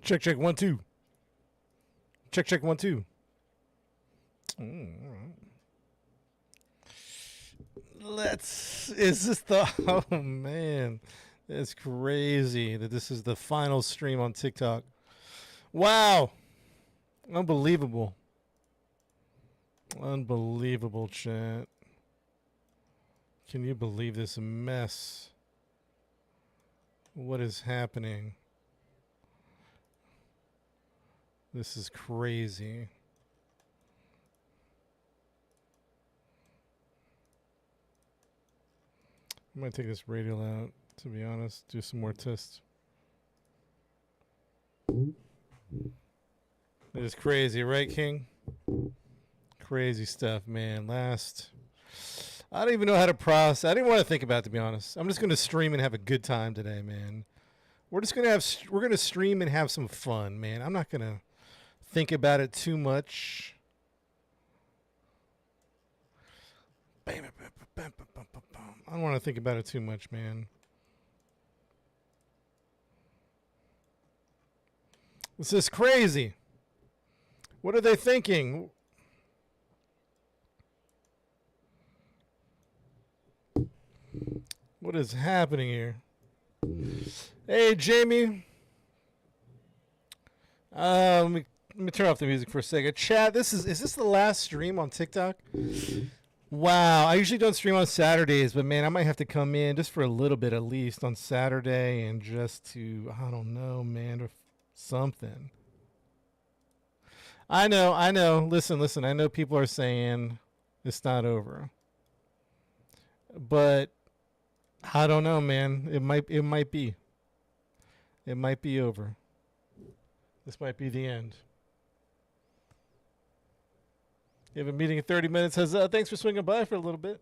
Check, check, 1, 2. Check, check, 1, 2. Is this the, oh man, it's crazy that this is the final stream on TikTok. Wow. Unbelievable. Unbelievable, chat. Can you believe this mess? What is happening? This is crazy. I'm going to take this radial out, to be honest. Do some more tests. It is crazy, right, King? Crazy stuff, man. I don't even know how to process. I didn't want to think about it, to be honest. I'm just going to stream and have a good time today, man. We're going to stream and have some fun, man. I'm not going to think about it too much. I don't want to think about it too much, man. This is crazy. What are they thinking? What is happening here? Hey, Jamie. Let me turn off the music for a second. Chat, is this the last stream on TikTok? Wow, I usually don't stream on Saturdays, but man, I might have to come in just for a little bit at least on Saturday and just to, I don't know, man, or something. I know. Listen. I know people are saying it's not over. But I don't know, man. It might be. It might be over. This might be the end. You have a meeting in 30 minutes. Thanks for swinging by for a little bit.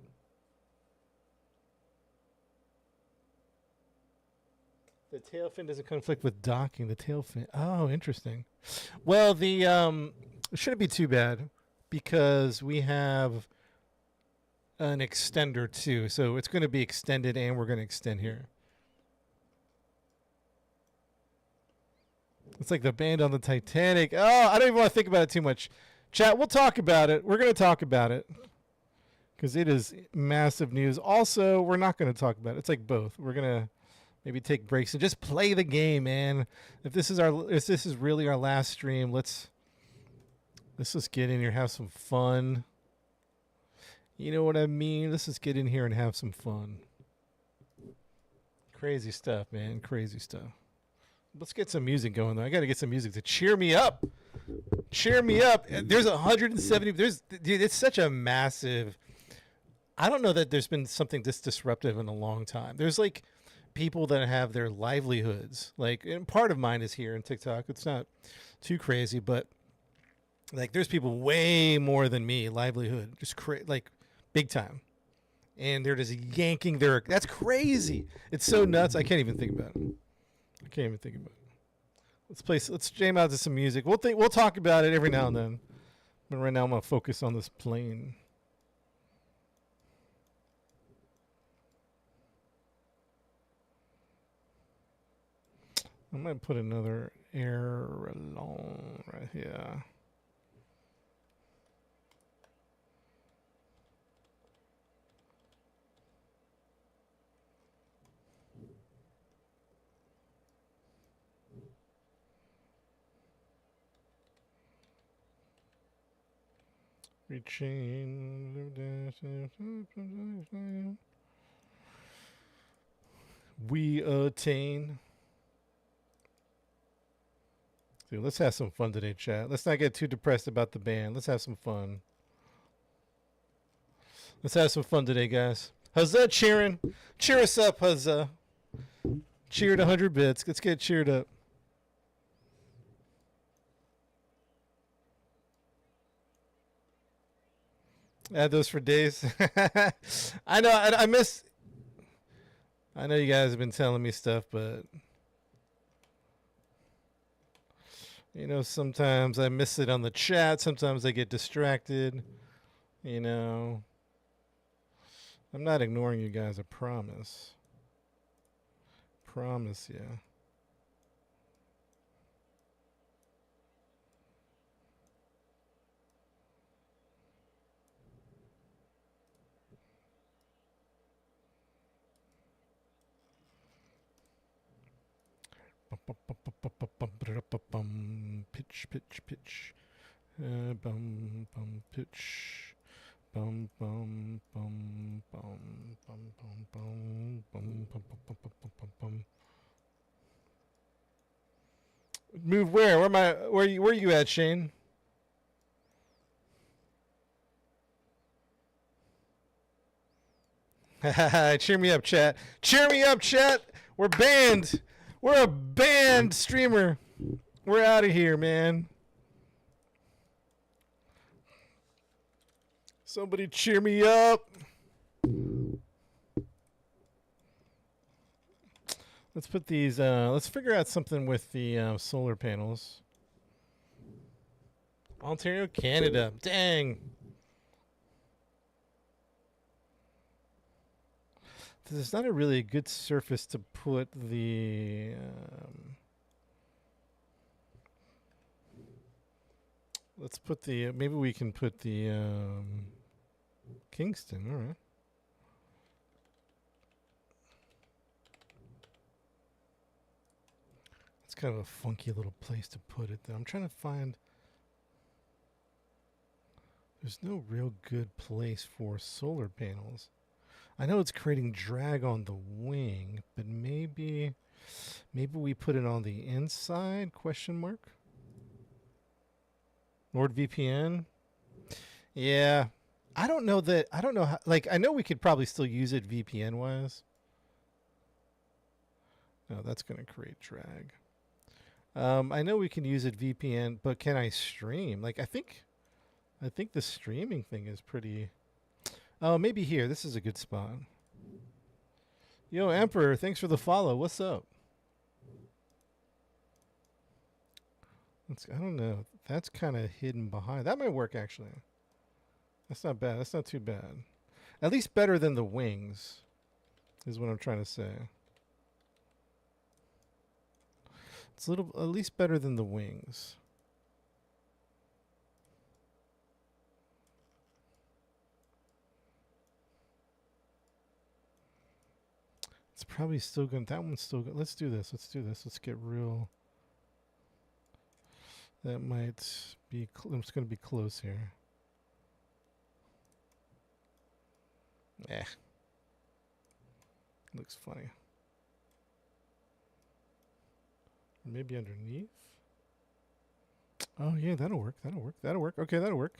The tail fin doesn't conflict with docking. The tail fin. Oh, interesting. Well, the it shouldn't be too bad because we have an extender too. So it's going to be extended and we're going to extend here. It's like the band on the Titanic. Oh, I don't even want to think about it too much. Chat, we'll talk about it. We're going to talk about it because it is massive news. Also, we're not going to talk about it. It's like both. We're going to maybe take breaks and just play the game, man. If this is really our last stream, let's just get in here, have some fun. You know what I mean? Let's just get in here and have some fun. Crazy stuff, man. Crazy stuff. Let's get some music going, though. I got to get some music to cheer me up. Cheer me up. There's 170. Dude, it's such a massive. I don't know that there's been something this disruptive in a long time. There's like people that have their livelihoods. Like, and part of mine is here in TikTok. It's not too crazy, but like there's people way more than me livelihood, just like big time, and they're just yanking their. That's crazy. It's so nuts. I can't even think about it. I can't even think about it. Let's jam out to some music. We'll talk about it every now and then. But right now I'm gonna focus on this plane. I might put another aileron right here. Reaching. We attain. Dude, let's have some fun today, chat. Let's not get too depressed about the band. Let's have some fun. Let's have some fun today, guys. Huzzah, cheering. Cheer us up, huzzah. Cheered 100 bits. Let's get cheered up. Add those for days. I know. I miss. I know you guys have been telling me stuff, but you know, sometimes I miss it on the chat. Sometimes I get distracted. You know, I'm not ignoring you guys. I promise. Promise you. Pitch, pitch, pitch. Bum, bum, pitch. Bum, bum, bum, bum, bum, bum, bum, bum, bum, bum, bum, bum, bum, bum. Move where? Where am I? Where you at, Shane? Cheer me up, chat. Cheer me up, chat. We're banned. We're a banned streamer. We're out of here, man. Somebody cheer me up. Let's put these, let's figure out something with the solar panels. Ontario, Canada. Dang. This is not a really good surface to put the... let's put the... maybe we can put the... Kingston, all right. It's kind of a funky little place to put it, though. I'm trying to find... there's no real good place for solar panels. I know it's creating drag on the wing, but maybe we put it on the inside, question mark? NordVPN? Yeah. I don't know how, like, I know we could probably still use it VPN-wise. No, that's going to create drag. I know we can use it VPN, but can I stream? Like, I think the streaming thing is pretty... oh, maybe here. This is a good spot. Yo, Emperor, thanks for the follow. What's up? I don't know. That's kind of hidden behind. That might work, actually. That's not bad. That's not too bad. At least better than the wings, is what I'm trying to say. It's at least better than the wings. It's probably still good. That one's still good. Let's do this. Let's get real. That might be... it's going to be close here. Eh. Looks funny. Maybe underneath? Oh, yeah, that'll work. Okay, that'll work.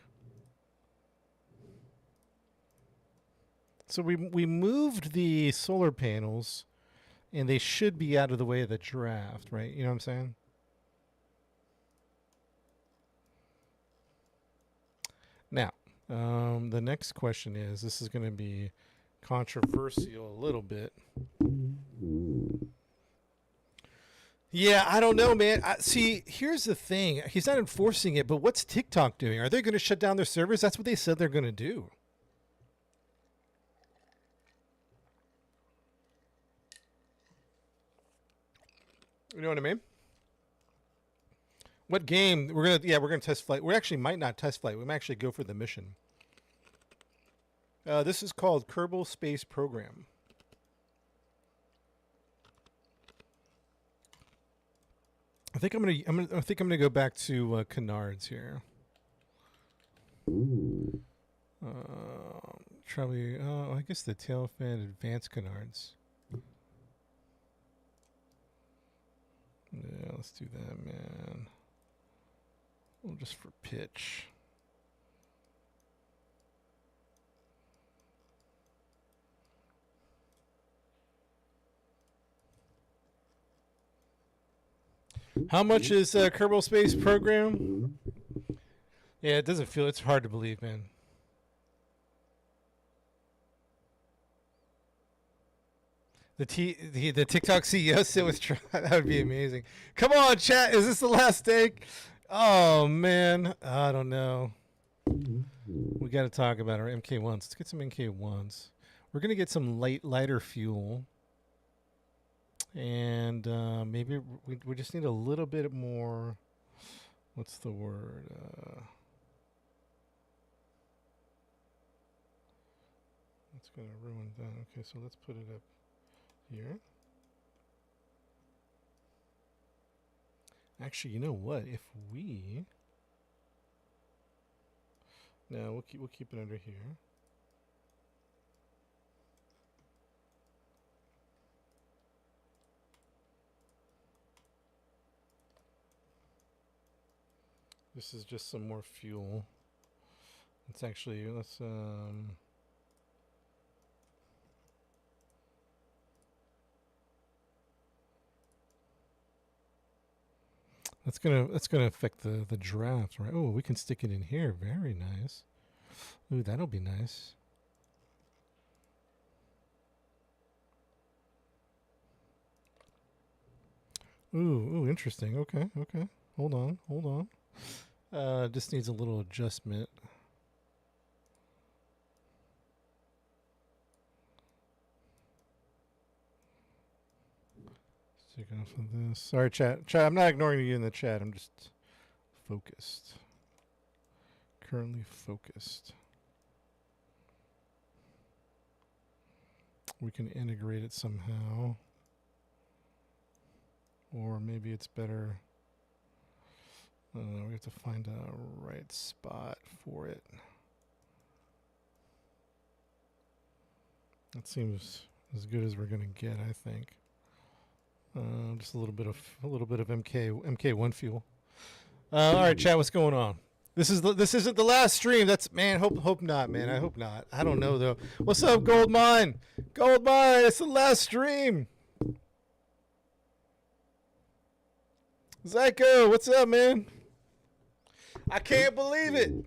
So we moved the solar panels, and they should be out of the way of the draft, right? You know what I'm saying? Now, the next question is, this is going to be controversial a little bit. Yeah, I don't know, man. See, here's the thing. He's not enforcing it, but what's TikTok doing? Are they going to shut down their servers? That's what they said they're going to do. You know what I mean? What game? We're gonna test flight. We actually might not test flight. We might actually go for the mission. This is called Kerbal Space Program. I think I'm gonna go back to Canards here. Probably. I guess the tailfan advanced Canards. Yeah, let's do that, man. Well, just for pitch. How much is Kerbal Space Program? Yeah, it doesn't feel... it's hard to believe, man. The TikTok CEO sit with Trump. That would be amazing. Come on, chat. Is this the last take? Oh, man. I don't know. We got to talk about our MK1s. Let's get some MK1s. We're going to get some lighter fuel. And maybe we just need a little bit more... what's the word? That's going to ruin that. Okay, so let's put it up here. Actually, you know what? If we no, we'll keep it under here. This is just some more fuel. It's actually let's that's gonna affect the draft, right? Oh, we can stick it in here. Very nice. Ooh, that'll be nice. Ooh, interesting. Okay. Hold on. Just needs a little adjustment. Take off of this. Sorry, chat. I'm not ignoring you in the chat. I'm just focused. Currently focused. We can integrate it somehow. Or maybe it's better. We have to find a right spot for it. That seems as good as we're gonna get, I think. Just a little bit of MK1 fuel. All right, chat. What's going on? This isn't the last stream. That's man. Hope not, man. I hope not. I don't know though. What's up, Goldmine? Goldmine. It's the last stream. Zyko, what's up, man? I can't believe it.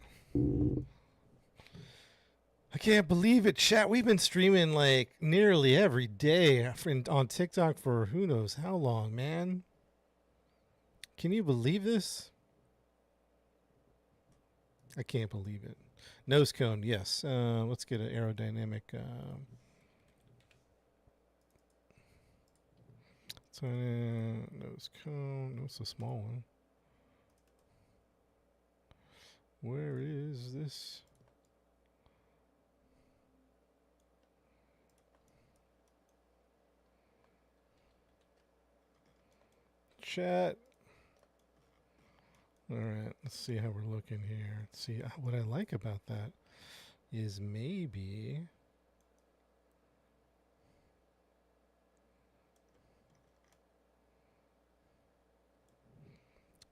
I can't believe it, chat. We've been streaming like nearly every day on TikTok for who knows how long, man. Can you believe this? I can't believe it. Nose cone, yes. Let's get an aerodynamic. Nose cone. No, it's a small one. Where is this? Chat. All right, let's see how we're looking here. Let's see what I like about that is maybe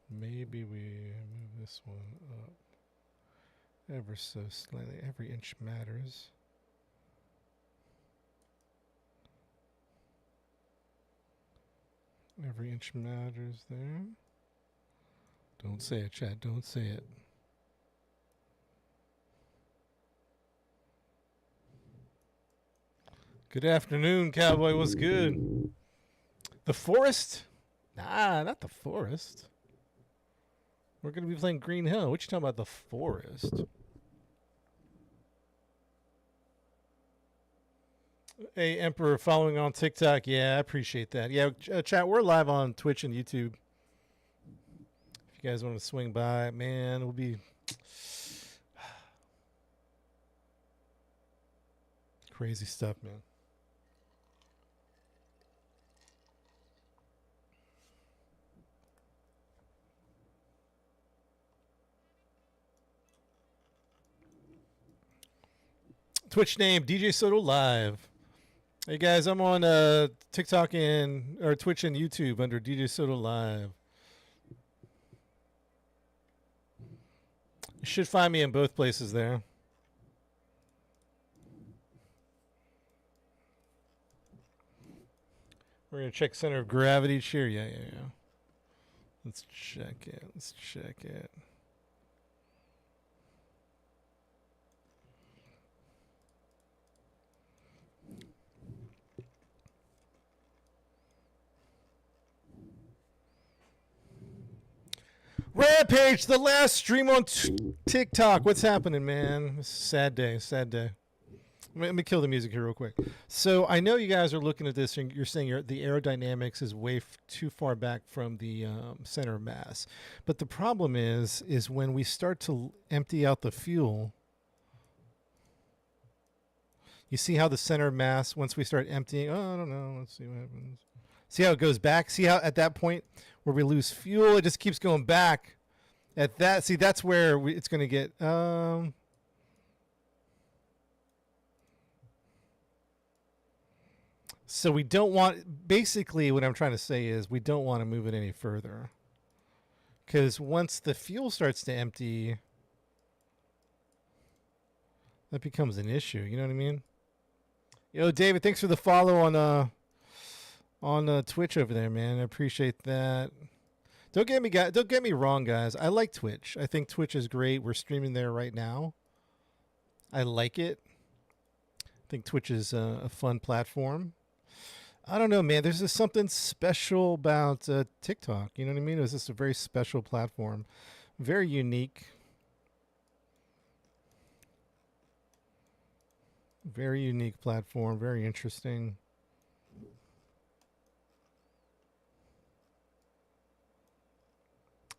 we move this one up ever so slightly. Every inch matters. Every inch matters there. Don't say it, chat. Don't say it. Good afternoon, cowboy. What's good? The forest? Nah, not the forest. We're going to be playing Green Hill. What you talking about, the forest? Hey, Emperor, following on TikTok. Yeah, I appreciate that. Yeah, chat, we're live on Twitch and YouTube. If you guys want to swing by, man, we'll be crazy stuff, man. Twitch name DJ Soto Live. Hey guys, I'm on TikTok or Twitch and YouTube under DJ Soto Live. You should find me in both places there. We're gonna check center of gravity. Sure, yeah. Let's check it. Rampage, the last stream on TikTok. What's happening, man? Sad day. Let me kill the music here real quick. So I know you guys are looking at this and you're saying the aerodynamics is way too far back from the center of mass. But the problem is when we start to empty out the fuel, you see how the center of mass, once we start emptying, I don't know, let's see what happens. See how it goes back? See how at that point where we lose fuel, it just keeps going back. At that, see, that's where it's going to get. So we don't want. Basically, what I'm trying to say is we don't want to move it any further, because once the fuel starts to empty, that becomes an issue. You know what I mean? Yo, David, thanks for the follow on Twitch over there, man. I appreciate that. Don't get me wrong, guys. I like Twitch. I think Twitch is great. We're streaming there right now. I like it. I think Twitch is a fun platform. I don't know, man. There's just something special about TikTok. You know what I mean? It was just a very special platform, very unique. Very unique platform. Very interesting.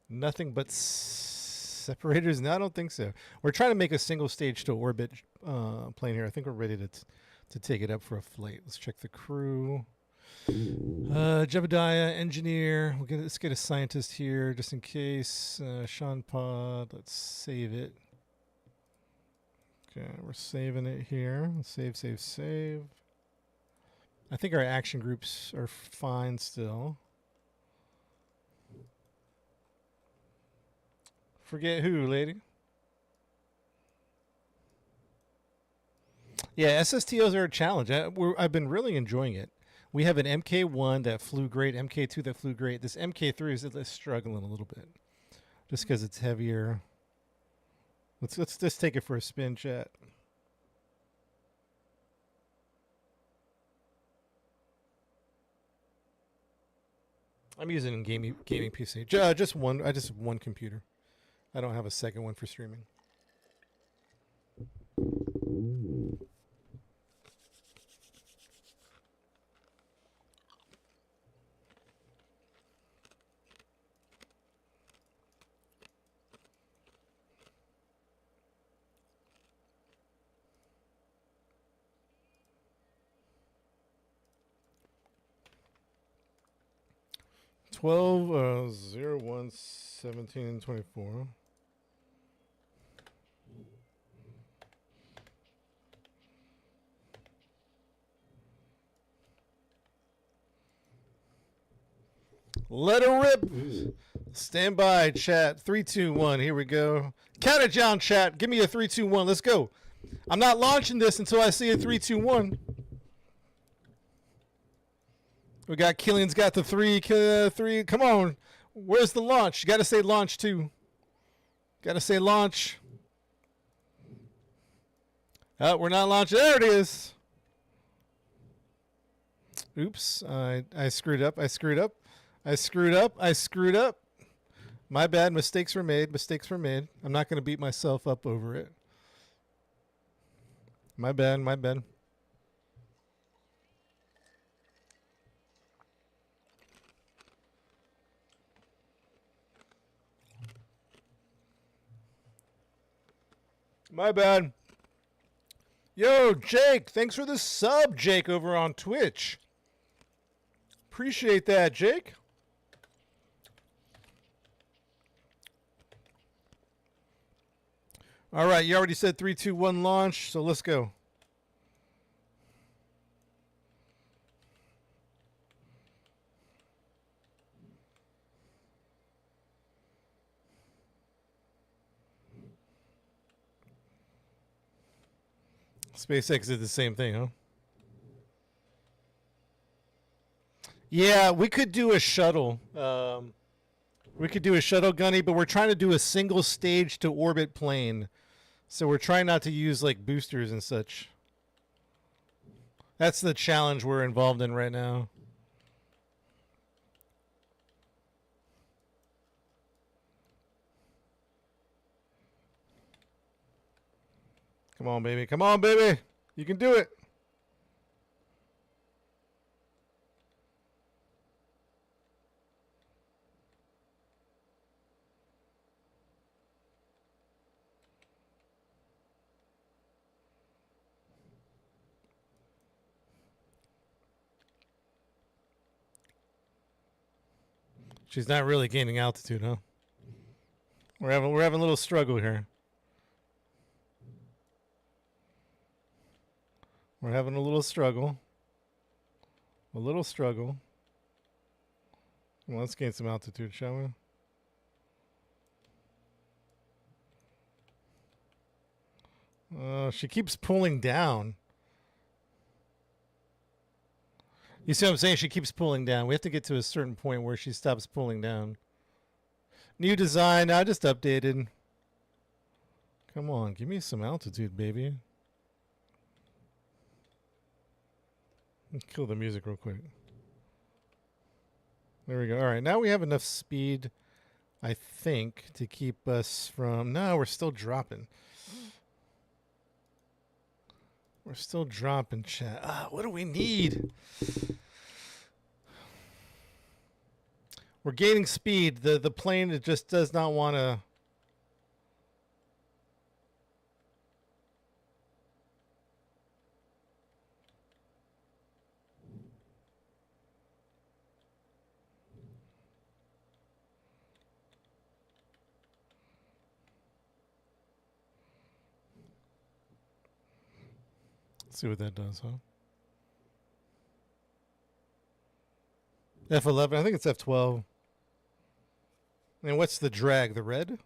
Nothing but separators? No, I don't think so. We're trying to make a single stage to orbit plane here. I think we're ready to take it up for a flight. Let's check the crew. Jebediah, engineer. Let's get a scientist here just in case. Sean Pod. Let's save it. Okay, we're saving it here. Save. I think our action groups are fine still. Forget who, lady? Yeah, SSTOs are a challenge. I've been really enjoying it. We have an MK1 that flew great, MK2 that flew great. This MK3 is struggling a little bit, just because it's heavier. Let's just take it for a spin, chat. I'm using a gaming PC. Just one. I just have one computer. I don't have a second one for streaming. Twelve 01 17 24. Let her rip. Stand by, chat. 3, 2, 1. Here we go. Count it down, chat. Give me a 3, 2, 1. Let's go. I'm not launching this until I see a 3, 2, 1. We got Killian's got the 3. Come on. Where's the launch? You got to say launch, too. Got to say launch. Oh, we're not launching. There it is. Oops. I screwed up. I screwed up. My bad. Mistakes were made. I'm not going to beat myself up over it. My bad. My bad. Yo, Jake. Thanks for the sub, Jake, over on Twitch. Appreciate that, Jake. All right, you already said 3, 2, 1 launch, so let's go. SpaceX did the same thing, huh? Yeah, we could do a shuttle. Gunny, but we're trying to do a single stage to orbit plane. So we're trying not to use like boosters and such. That's the challenge we're involved in right now. Come on, baby. Come on, baby. You can do it. She's not really gaining altitude, huh? We're having a little struggle here. We're having a little struggle. A little struggle. Well, let's gain some altitude, shall we? She keeps pulling down. You see what I'm saying? She keeps pulling down. We have to get to a certain point where she stops pulling down. New design. I just updated. Come on. Give me some altitude, baby. Let's kill the music real quick. There we go. All right. Now we have enough speed, I think, to keep us from... No, we're still dropping. We're still dropping, chat. What do we need? We're gaining speed. The plane, it just does not want to... Let's see what that does, huh? F11. I think it's F12. And what's the drag? The red?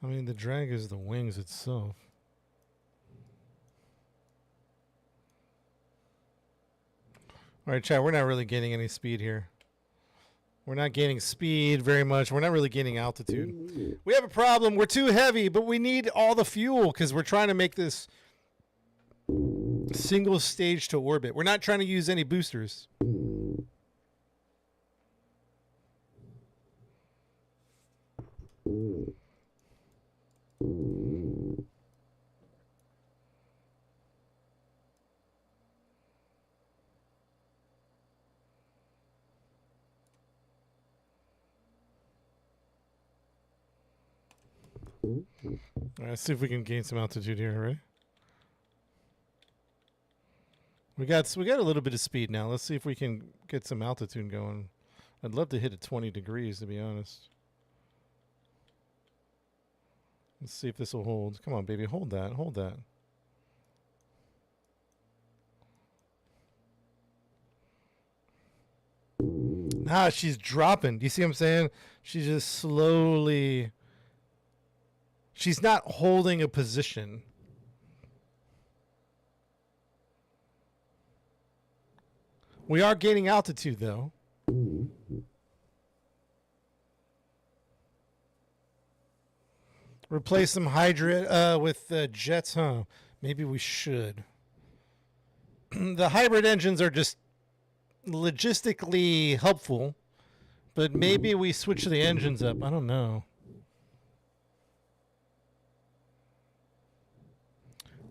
I mean, the drag is the wings itself. All right, chat, we're not really gaining any speed here. We're not gaining speed very much. We're not really gaining altitude. We have a problem. We're too heavy, but we need all the fuel because we're trying to make this single stage to orbit. We're not trying to use any boosters. All right, let's see if we can gain some altitude here, right? We got a little bit of speed now. Let's see if we can get some altitude going. I'd love to hit at 20 degrees, to be honest. Let's see if this will hold. Come on, baby. Hold that. Hold that. Ah, she's dropping. Do you see what I'm saying? She's just slowly... She's not holding a position. We are gaining altitude, though. Replace some hybrid with jets, huh? Maybe we should. The hybrid engines are just logistically helpful, but maybe we switch the engines up. I don't know.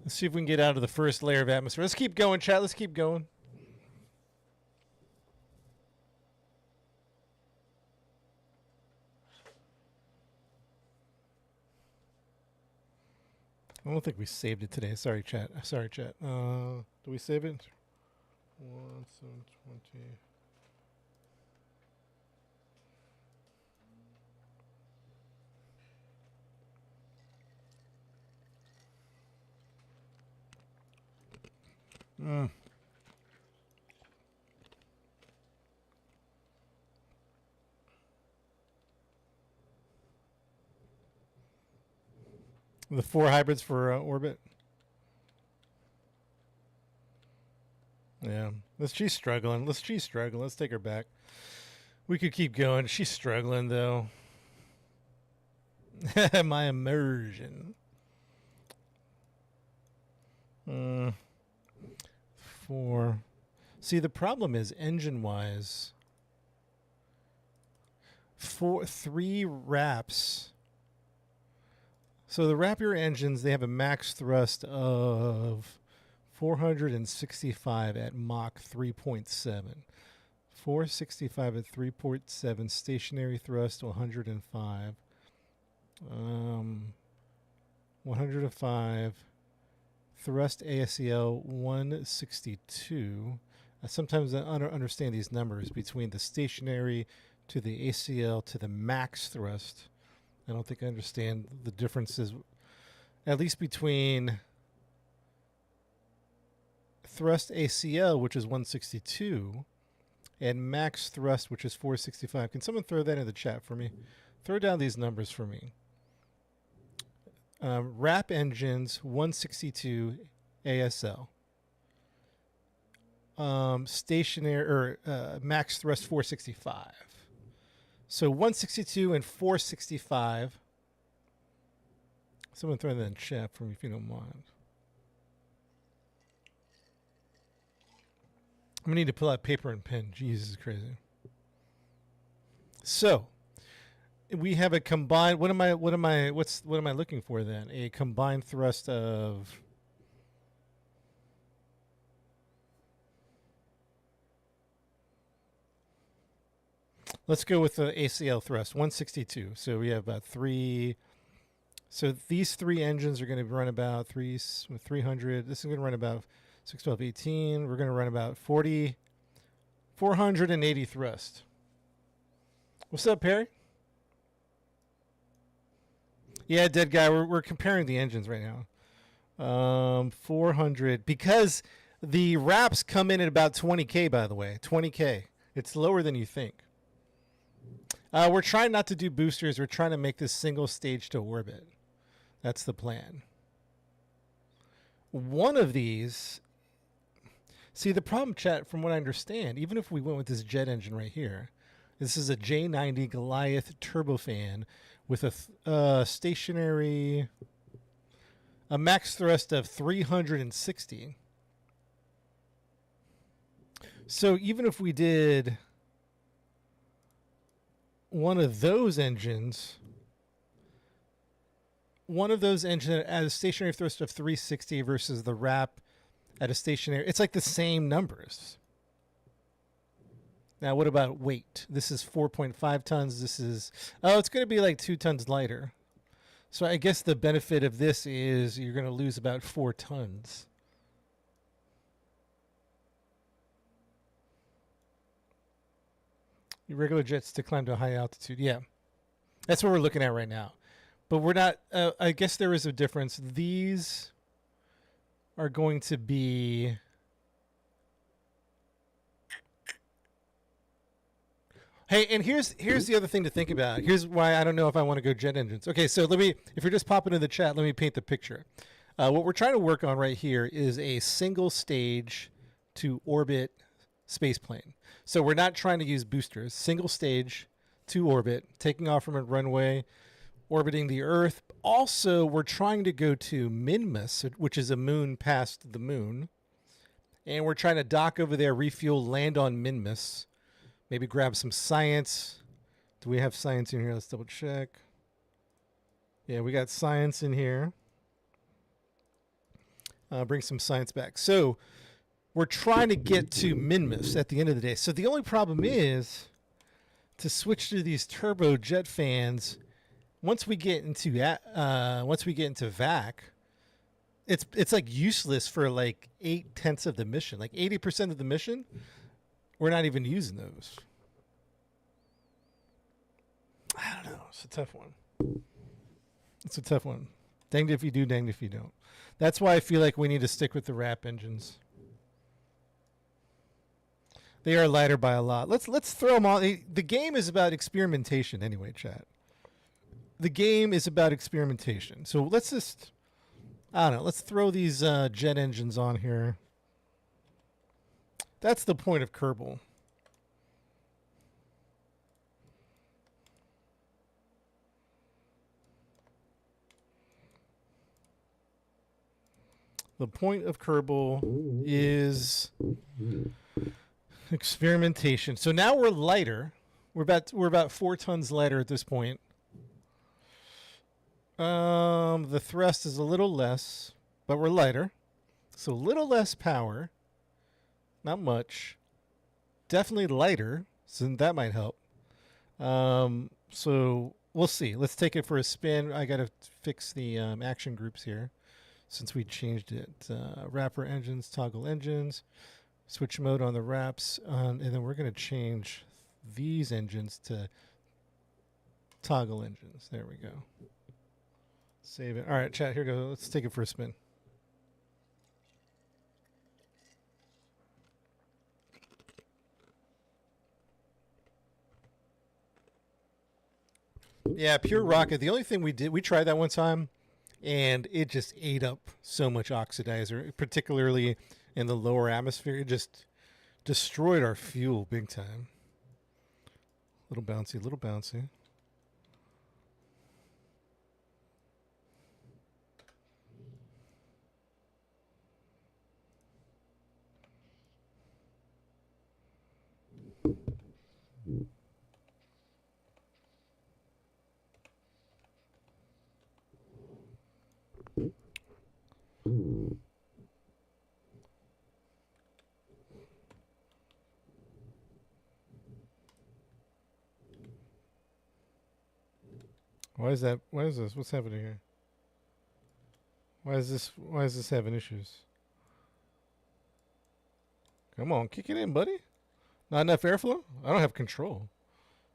Let's see if we can get out of the first layer of atmosphere. Let's keep going, chat. Let's keep going. I don't think we saved it today. Sorry, chat. Sorry, chat. Do we save it? 1, 720. The 4 hybrids for orbit. Yeah, she's struggling. She's struggling. Let's take her back. We could keep going. She's struggling though. My immersion. 4. See, the problem is engine-wise. 3 wraps. So the Rapier engines, they have a max thrust of 465 at Mach 3.7. 465 at 3.7, stationary thrust 105. 105. Thrust ASCL 162. Sometimes I don't understand these numbers between the stationary to the ACL to the max thrust. I don't think I understand the differences, at least between thrust ACL, which is 162, and max thrust, which is 465. Can someone throw that in the chat for me? Throw down these numbers for me. Wrap engines 162 ASL. Stationary or max thrust 465. So 162 and 465. Someone throw that in chat for me if you don't mind. I'm gonna need to pull out paper and pen. Jesus, crazy. So we have a combined. What am I looking for then? A combined thrust of. Let's go with the ACL thrust, 162. So we have about 3. So these 3 engines are going to run about 300. This is going to run about 6, 12, 18. We're going to run about 480 thrust. What's up, Perry? Yeah, dead guy. We're comparing the engines right now. 400 because the wraps come in at about 20K. By the way, 20K. It's lower than you think. We're trying not to do boosters. We're trying to make this single stage to orbit. That's the plan. One of these. See, the problem, chat, from what I understand, even if we went with this jet engine right here, this is a J90 Goliath turbofan with a stationary, a max thrust of 360. So even if we did one of those engines at a stationary thrust of 360 versus the wrap at a stationary, it's like the same numbers. Now, what about weight? This is 4.5 tons. This is, it's going to be like 2 tons lighter. So I guess the benefit of this is you're going to lose about 4 tons. Your regular jets to climb to a high altitude. Yeah, that's what we're looking at right now. But we're not, I guess there is a difference. These are going to be, hey, and here's the other thing to think about. Here's why I don't know if I want to go jet engines. Okay, so if you're just popping in the chat, let me paint the picture. What we're trying to work on right here is a single stage to orbit space plane. So we're not trying to use boosters. Single stage to orbit, taking off from a runway, orbiting the Earth. Also, we're trying to go to Minmus, which is a moon past the moon. And we're trying to dock over there, refuel, land on Minmus. Maybe grab some science. Do we have science in here? Let's double check. Yeah, we got science in here. Bring some science back. So we're trying to get to Minmus at the end of the day. So the only problem is to switch to these turbojet fans. Once we get into VAC, it's like useless for like 8/10 of the mission. Like 80% of the mission, we're not even using those. I don't know. It's a tough one. It's a tough one. Danged if you do, danged if you don't. That's why I feel like we need to stick with the wrap engines. They are lighter by a lot. Let's throw them all. The game is about experimentation anyway, chat. The game is about experimentation. So let's just, I don't know, let's throw these jet engines on here. That's the point of Kerbal. The point of Kerbal is experimentation. So now we're lighter. We're about 4 tons lighter at this point. The thrust is a little less, but we're lighter. So a little less power. Not much. Definitely lighter, so that might help. So we'll see. Let's take it for a spin. I got to fix the action groups here since we changed it. Wrapper engines, toggle engines. Switch mode on the wraps, and then we're going to change these engines to toggle engines. There we go. Save it. All right, chat, here we go. Let's take it for a spin. Yeah, pure rocket. The only thing we tried that one time, and it just ate up so much oxidizer, particularly in the lower atmosphere. It just destroyed our fuel big time. Little bouncy, little bouncy. Why is that? Why is this? What's happening here? Why is this having issues? Come on, kick it in, buddy. Not enough airflow? I don't have control.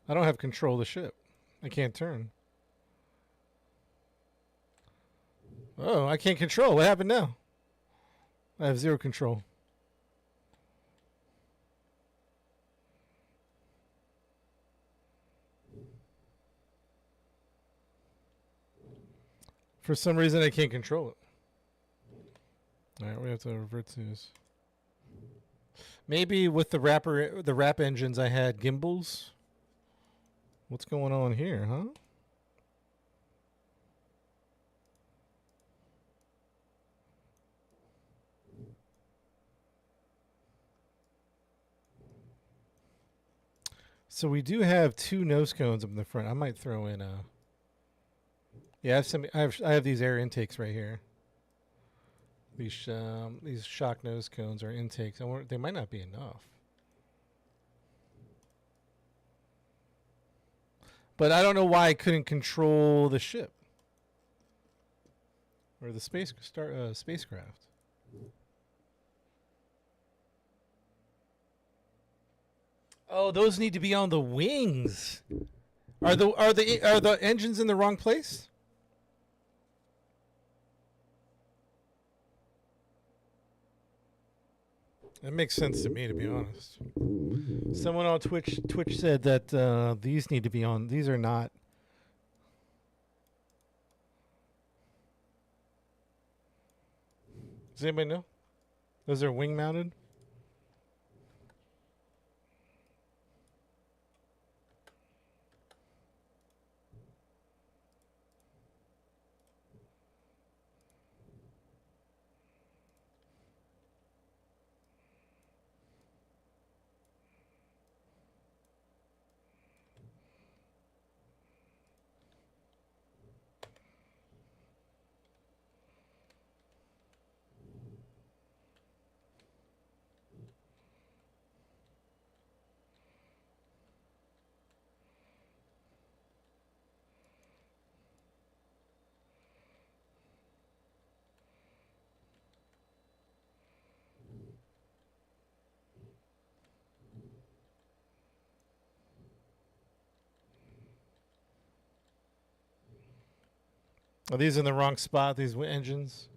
I don't have control of the ship. I can't turn. Oh, I can't control. What happened now? I have zero control. For some reason, I can't control it. All right, we have to revert to this. Maybe with the wrap engines, I had gimbals. What's going on here, huh? So we do have 2 nose cones up in the front. I might throw in a. Yeah, I have these air intakes right here. These shock nose cones are intakes. They might not be enough. But I don't know why I couldn't control the ship or the spacecraft. Oh, those need to be on the wings. Are the engines in the wrong place? That makes sense to me, to be honest. Someone on Twitch said that these need to be on. These are not. Does anybody know? Those are wing mounted. Are these in the wrong spot? These engines.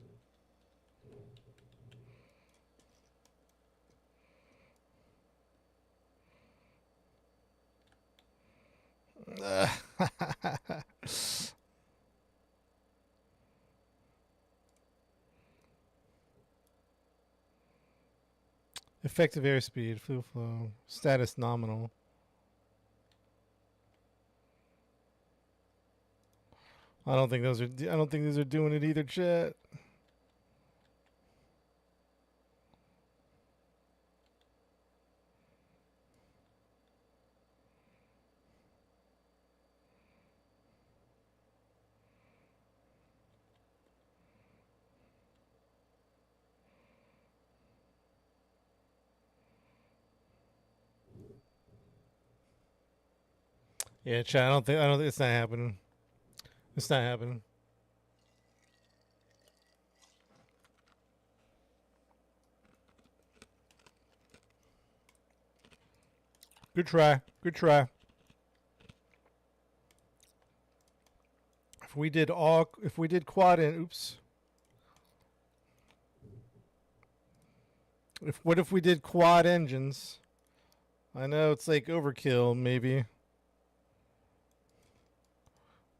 Effective airspeed, fuel flow, status nominal. I don't think these are doing it either, chat. Yeah, chat. I don't think it's not happening. It's not happening. Good try. Good try. If we did quad and oops. What if we did quad engines? I know it's like overkill, maybe.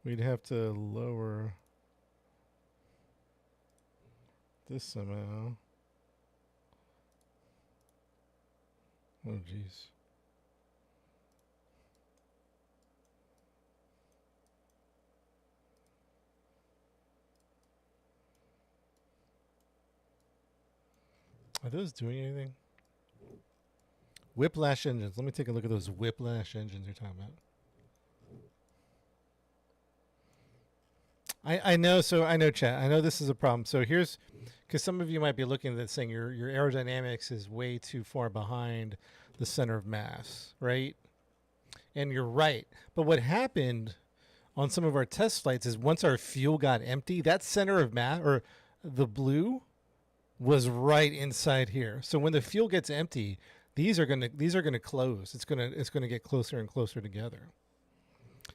We'd have to lower this somehow. Oh, jeez. Are those doing anything? Whiplash engines. Let me take a look at those whiplash engines you're talking about. I know, so I know, chat. I know this is a problem. So here's, because some of you might be looking at this saying your aerodynamics is way too far behind the center of mass, right? And you're right. But what happened on some of our test flights is once our fuel got empty, that center of mass, or the blue, was right inside here. So when the fuel gets empty, these are gonna close. It's gonna get closer and closer together.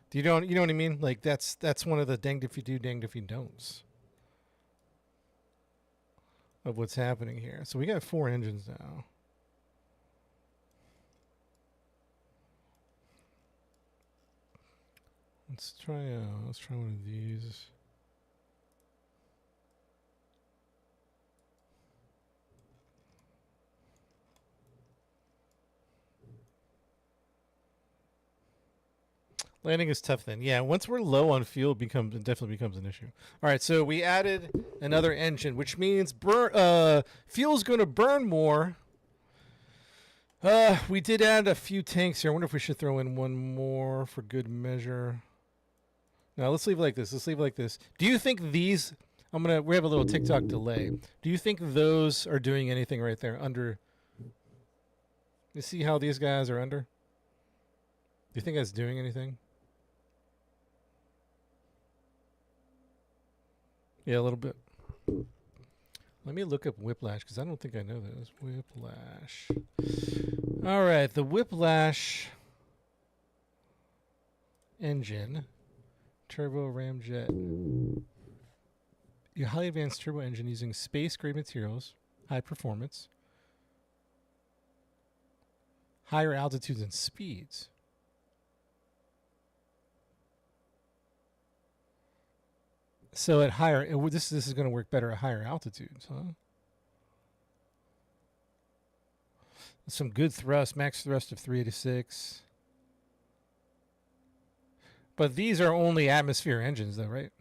Do you know what I mean? Like that's one of the danged if you do, danged if you don'ts of what's happening here. So we got 4 engines now. Let's try one of these. Landing is tough then. Yeah, once we're low on fuel, it definitely becomes an issue. All right, so we added another engine, which means fuel's going to burn more. We did add a few tanks here. I wonder if we should throw in one more for good measure. No, let's leave it like this. Do you think these... we have a little TikTok delay. Do you think those are doing anything right there under... You see how these guys are under? Do you think that's doing anything? Yeah, a little bit. Let me look up whiplash because I don't think I know this. Whiplash. All right, the whiplash engine, turbo ramjet. Your highly advanced turbo engine using space-grade materials, high performance, higher altitudes and speeds. So at higher, this is going to work better at higher altitudes, huh? Some good thrust, max thrust of 386. But these are only atmosphere engines, though, right?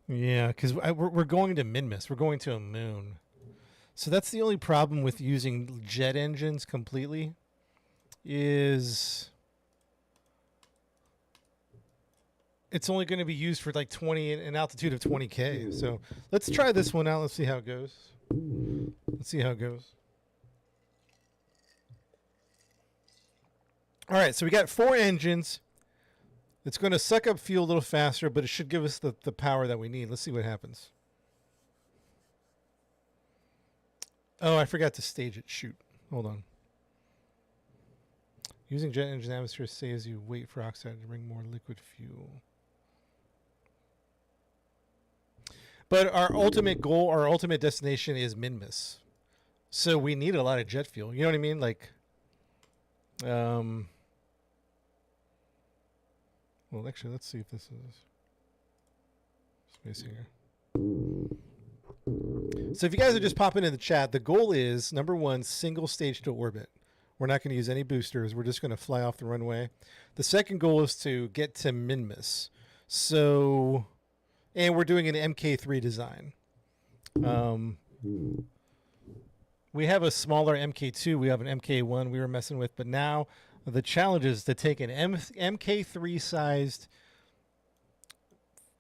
Yeah, because we're going to Minmus. We're going to a moon. So that's the only problem with using jet engines completely is... it's only going to be used for like 20, an altitude of 20K. So let's try this one out. Let's see how it goes. All right, so we got 4 engines. It's going to suck up fuel a little faster, but it should give us the power that we need. Let's see what happens. Oh, I forgot to stage it. Shoot. Hold on. Using jet engine atmosphere saves you wait for oxide to bring more liquid fuel. But our ultimate goal, our ultimate destination is Minmus. So we need a lot of jet fuel. You know what I mean? Like, well, actually, let's see if this is space here. So if you guys are just popping in the chat, the goal is, number 1, single stage to orbit. We're not going to use any boosters. We're just going to fly off the runway. The second goal is to get to Minmus. So... and we're doing an MK3 design. We have a smaller MK2. We have an MK1 we were messing with. But now the challenge is to take an MK3 sized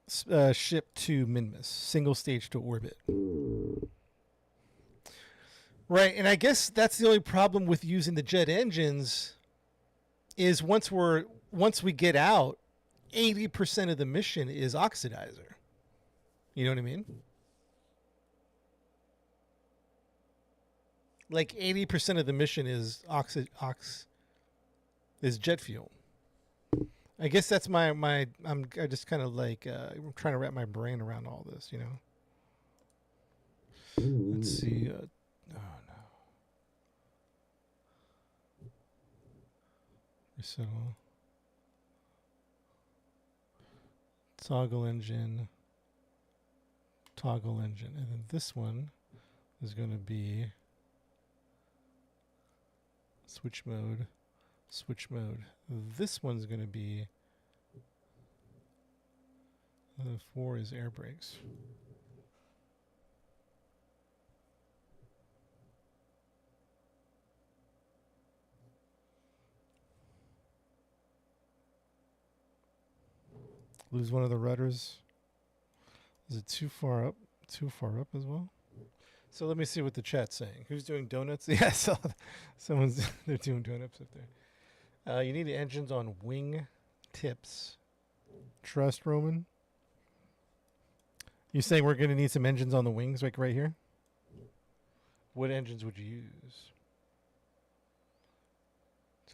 ship to Minmus. Single stage to orbit. Right. And I guess that's the only problem with using the jet engines is once we get out, 80% of the mission is oxidizer. You know what I mean? like 80% of the mission is is jet fuel. I guess that's I just kind of like I'm trying to wrap my brain around all this, you know. Let's see. Oh no. Resettle. Toggle engine. Toggle engine, and then this one is going to be switch mode. Switch mode. This one's going to be 4 is air brakes. Lose one of the rudders. Is it too far up? Too far up as well? So let me see what the chat's saying. Who's doing donuts? Yeah, so someone's they're doing donuts up there. You need the engines on wing tips. Trust, Roman. You saying we're going to need some engines on the wings, like right here? What engines would you use?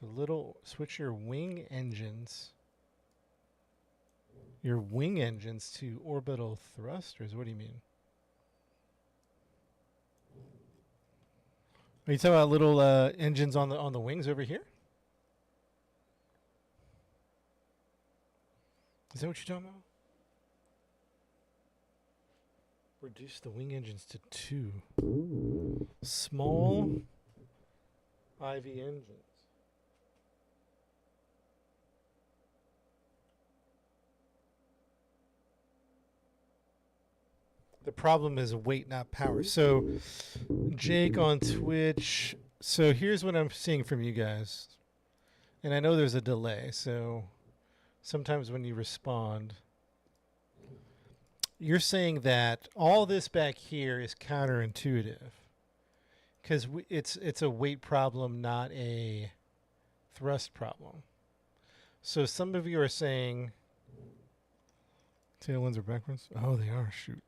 So switch your wing engines. Your wing engines to orbital thrusters. What do you mean? Are you talking about little engines on the wings over here? Is that what you're talking about? Reduce the wing engines to 2. Small IV engines. The problem is weight, not power. So, Jake on Twitch. So here's what I'm seeing from you guys. And I know there's a delay, so sometimes when you respond, you're saying that all this back here is counterintuitive. Because it's a weight problem, not a thrust problem. So some of you are saying tailwinds are backwards. Oh, they are. Shoot.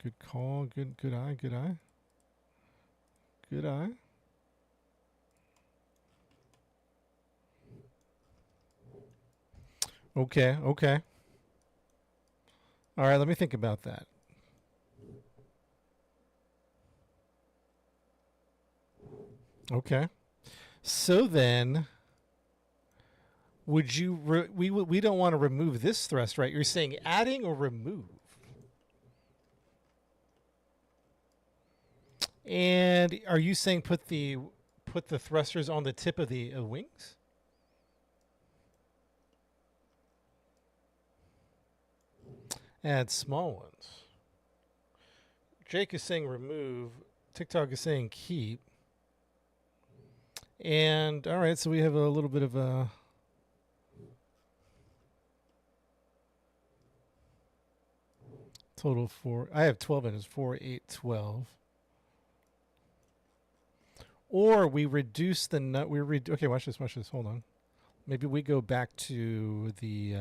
Good call. Good eye. Good eye. Good eye. Okay. Okay. All right. Let me think about that. Okay. So then, would you? We don't want to remove this thrust, right? You're saying adding or remove? And are you saying put the thrusters on the tip of the wings? Add small ones. Jake is saying remove. TikTok is saying keep. And all right, so we have a little bit of a total 4. I have 12 engines. 4, 8, 12. Or we reduce the nut. Okay, watch this. Watch this. Hold on. Maybe we go back to the.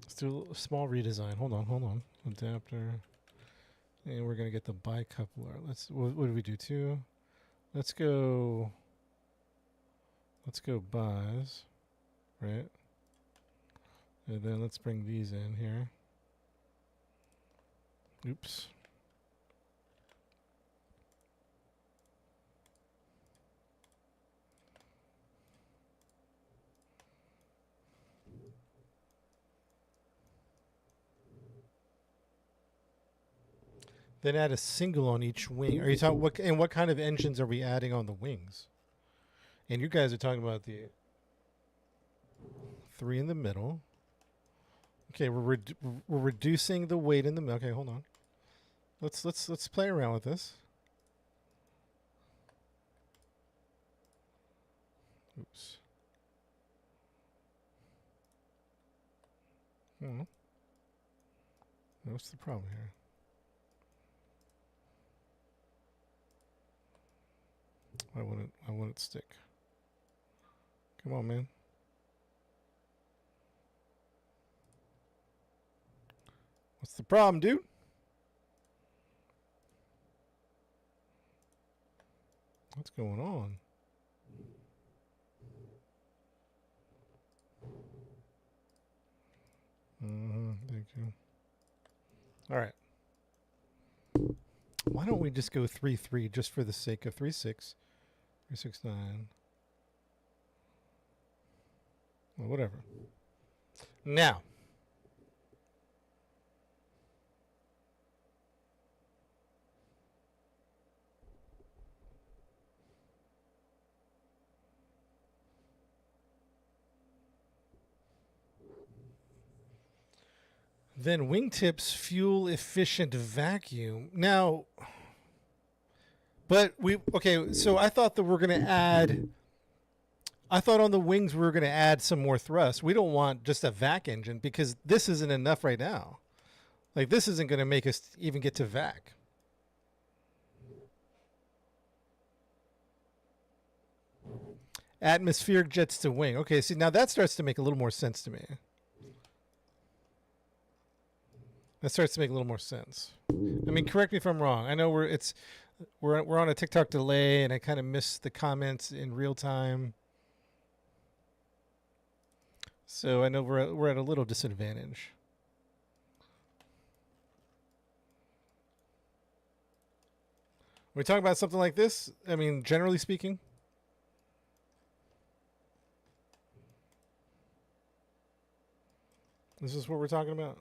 Let's do a small redesign. Hold on. Adapter. And we're gonna get the bicoupler. What do we do? 2. Let's go bis, right? And then let's bring these in here. Oops. Then add a single on each wing. Are you talking what kind of engines are we adding on the wings? And you guys are talking about the 3 in the middle. Okay, we're reducing the weight in the middle. Okay, hold on. Let's play around with this. Oops. What's the problem here? I want it stick. Come on, man. What's the problem, dude? What's going on? Thank you. All right. Why don't we just go 3-3 just for the sake of 3-6, 3-6-9? Well, whatever. Now. Then wingtips fuel efficient vacuum. Now, but okay, so I thought that we're going to add, I thought on the wings we were going to add some more thrust. We don't want just a vac engine because this isn't enough right now. Like this isn't going to make us even get to vac. Atmospheric jets to wing. Okay, see now that starts to make a little more sense to me. That starts to make a little more sense. I mean, correct me if I'm wrong. I know we're on a TikTok delay, and I kind of missed the comments in real time. So I know we're at a little disadvantage. Are we talking about something like this? I mean, generally speaking. This is what we're talking about.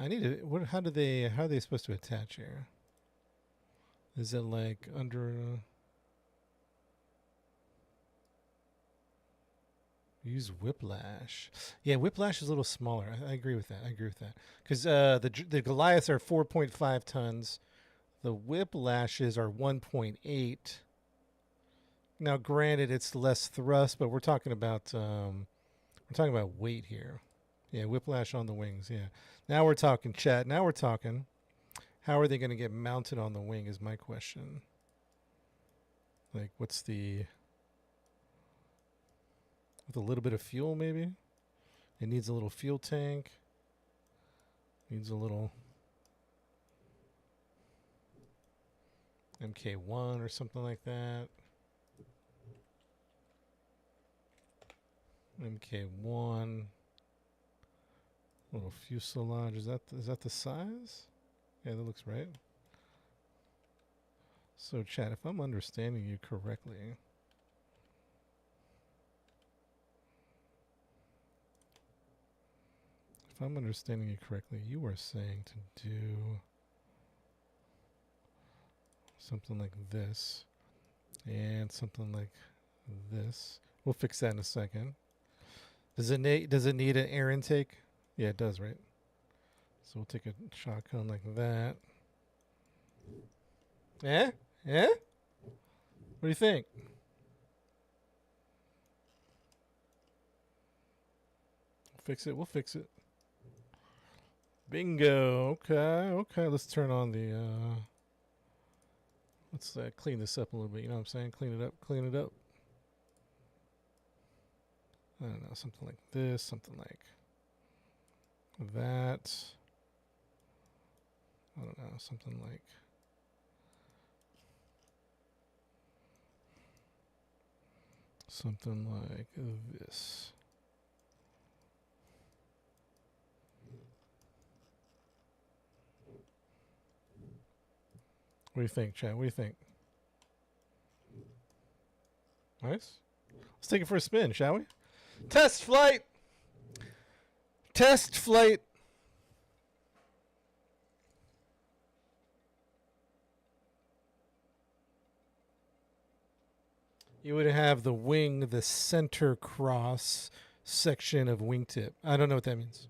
I need to. What? How are they supposed to attach here? Is it like under? Use whiplash. Yeah, whiplash is a little smaller. I agree with that. Because the Goliaths are 4.5 tons. The whiplashes are 1.8. Now, granted, it's less thrust, but we're talking about weight here. Yeah, whiplash on the wings. Yeah. Now we're talking, chat. Now we're talking. How are they going to get mounted on the wing is my question. Like, what's the... With a little bit of fuel, maybe? It needs a little fuel tank. Needs a little... MK1 or something like that. MK1... Little fuselage. Is that the size? Yeah, that looks right. So, chat, if I'm understanding you correctly, you are saying to do something like this and something like this. We'll fix that in a second. Does it need an air intake? Yeah, it does, right? So we'll take a shotgun like that. Yeah? Yeah? What do you think? We'll fix it. Bingo. Okay. Let's turn on the let's clean this up a little bit, you know what I'm saying? Clean it up. I don't know, something like this, something like that. I don't know, something like this. What do you think, Chad? What do you think? Nice. Let's take it for a spin, shall we? Test flight. You would have the wing, the center cross section of wingtip. I don't know what that means.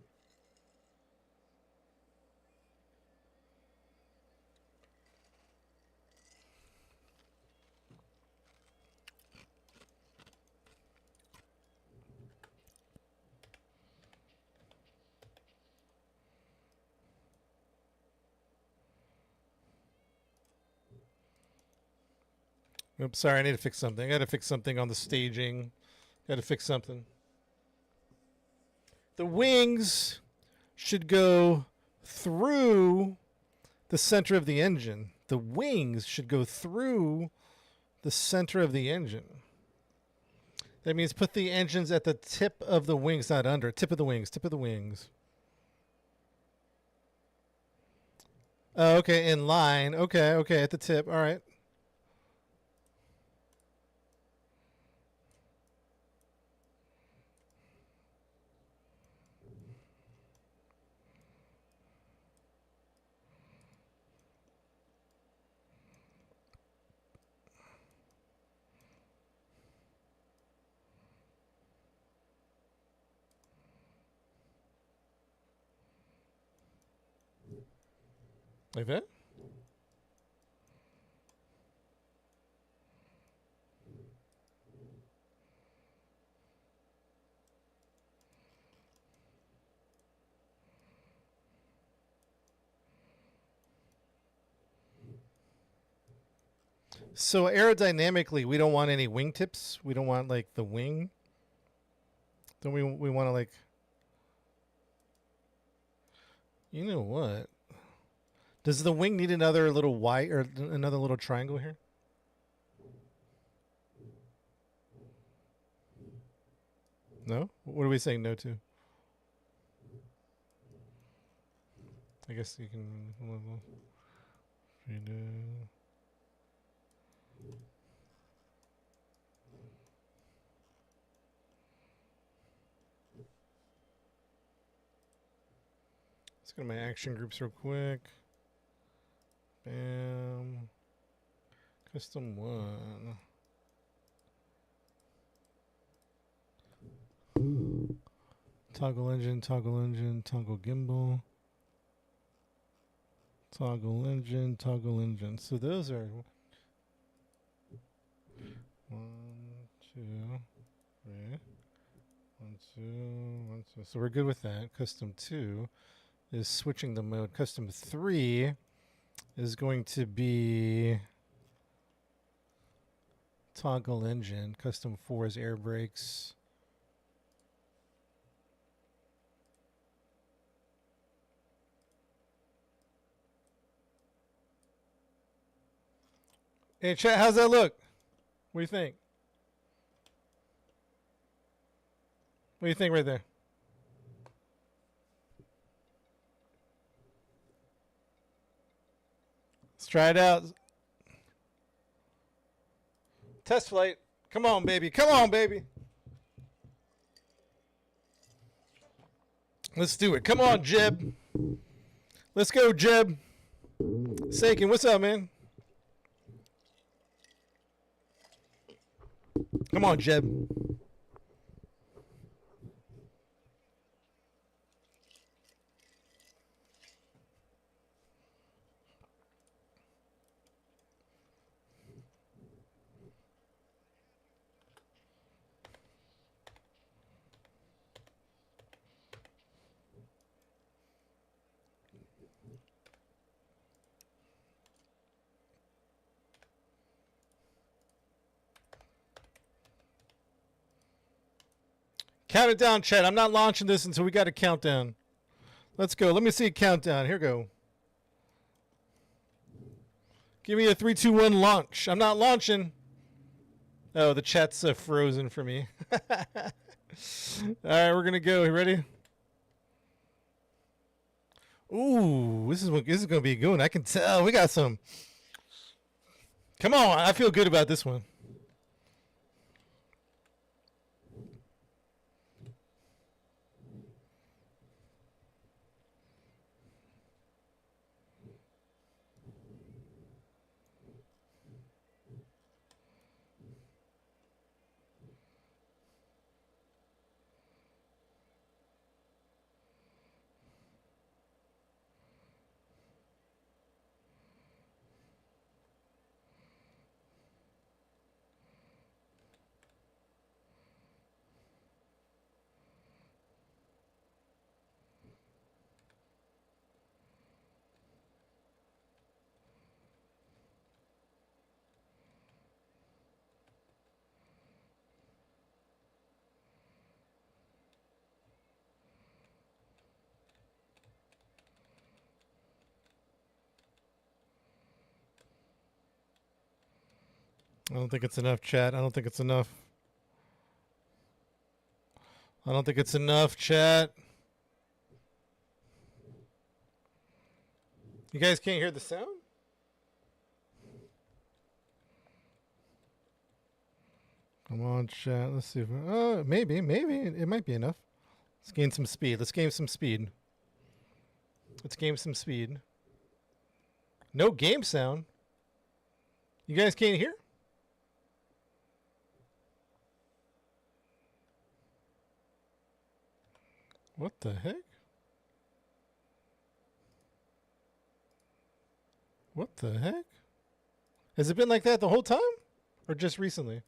Oops, sorry, I need to fix something. I got to fix something on the staging. Got to fix something. The wings should go through the center of the engine. The wings should go through the center of the engine. That means put the engines at the tip of the wings, not under. Tip of the wings, tip of the wings. Oh, okay, in line. Okay, okay, at the tip. All right. Like that? So aerodynamically, we don't want any wingtips. We don't want like the wing. Don't we want to like, you know what? Does the wing need another little white or another little triangle here? No? What are we saying no to? I guess you can. Let's go to my action groups real quick. Bam. Custom 1. Toggle engine, toggle engine, toggle gimbal. Toggle engine, toggle engine. So those are 1, 2, 3. 1, 2, 1, 2. So we're good with that. Custom 2 is switching the mode. Custom 3 is going to be toggle engine. Custom 4 is air brakes. Hey, chat, how's that look? What do you think? What do you think right there? Let's try it out. Test flight. Come on, baby. Come on, baby. Let's do it. Come on, Jeb. Let's go, Jeb. Sakin, what's up, man? Come on, Jeb. Count it down, Chad. I'm not launching this until we got a countdown. Let's go. Let me see a countdown. Here we go. Give me a 3, 2, 1 launch. I'm not launching. Oh, the chat's frozen for me. All right, we're gonna go. You ready? Ooh, this is gonna be a good one. I can tell. We got some. Come on, I feel good about this one. I don't think it's enough, chat. I don't think it's enough. I don't think it's enough, chat. You guys can't hear the sound? Come on, chat. Let's see if maybe it might be enough. Let's gain some speed. Let's gain some speed. Let's gain some speed. No game sound. You guys can't hear? What the heck? What the heck? Has it been like that the whole time? Or just recently?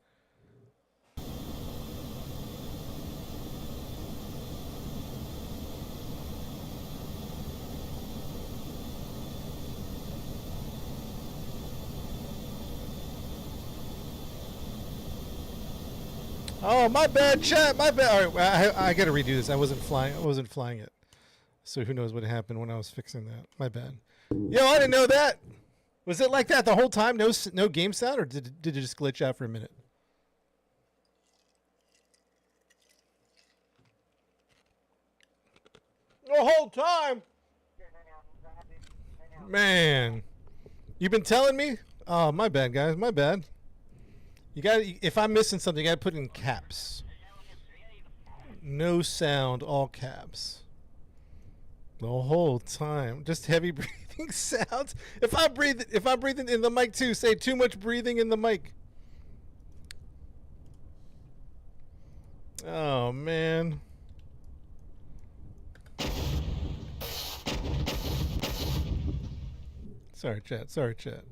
Oh, my bad, chat. My bad. All right, I got to redo this. I wasn't flying it. So who knows what happened when I was fixing that. My bad. Yo, I didn't know that. Was it like that the whole time? No game sound, or did it just glitch out for a minute? The whole time? Man. You've been telling me? Oh, my bad, guys. My bad. You got. If I'm missing something, you got to put it in caps. No sound, all caps. The whole time, just heavy breathing sounds. If I'm breathing in the mic too, say too much breathing in the mic. Oh man. Sorry, chat. Sorry, chat.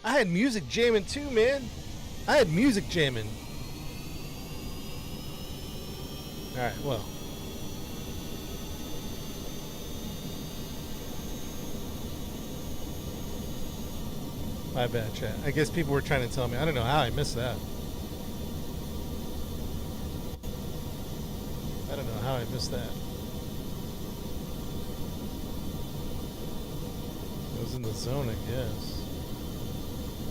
I had music jamming too, man. I had music jamming. All right, well. My bad, chat. I guess people were trying to tell me. I don't know how I missed that. I don't know how I missed that. I was in the zone, I guess.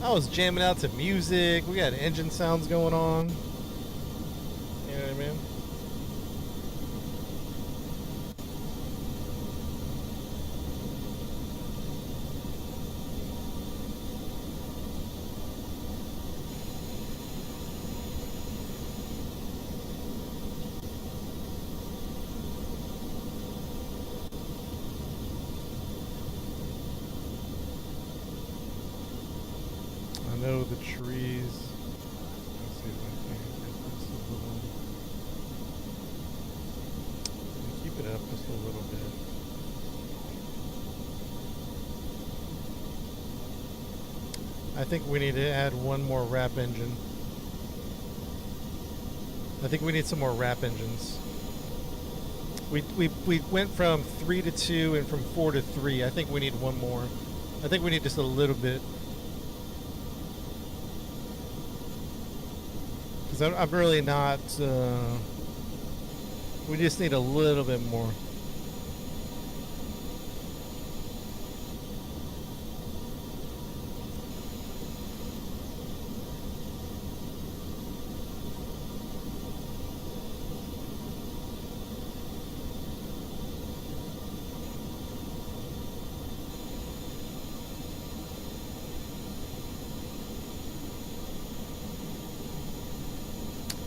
I was jamming out to music. We got engine sounds going on. You know what I mean? I know the trees. Let's see if I can get this a little. Keep it up just a little bit. I think we need to add one more wrap engine. I think we need some more wrap engines. We went from 3 to 2 and from 4 to 3. I think we need one more. I think we need just a little bit. Because I'm really not... we just need a little bit more.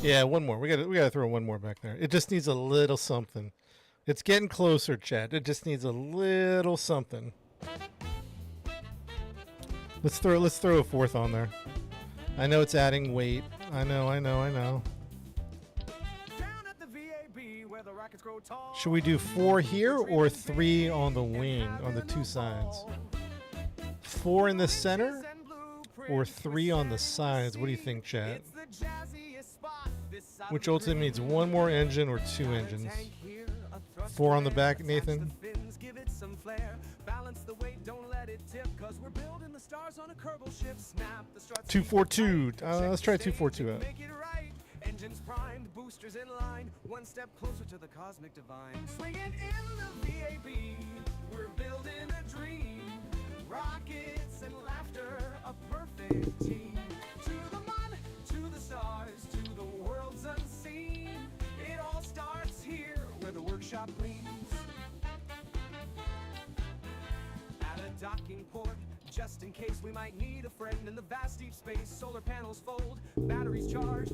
Yeah, one more. We gotta throw one more back there. It just needs a little something. It's getting closer, Chad. It just needs a little something. Let's throw a fourth on there. I know it's adding weight. I know. Should we do 4 here or 3 on the wing, on the 2 sides? 4 in the center or 3 on the sides? What do you think, Chad? Which ultimately needs 1 more engine or 2 engines? 4 on the back, Nathan? 242. Let's try 242 out. Engines primed, boosters in line, one step closer to the cosmic divine. Swinging in the VAB, we're building a dream. rockets and laughter, a perfect team. To the moon, to the stars, to the worlds unseen. It all starts here where the workshop gleams. At a docking port, just in case we might need a friend in the vast deep space. Solar panels fold, batteries charged.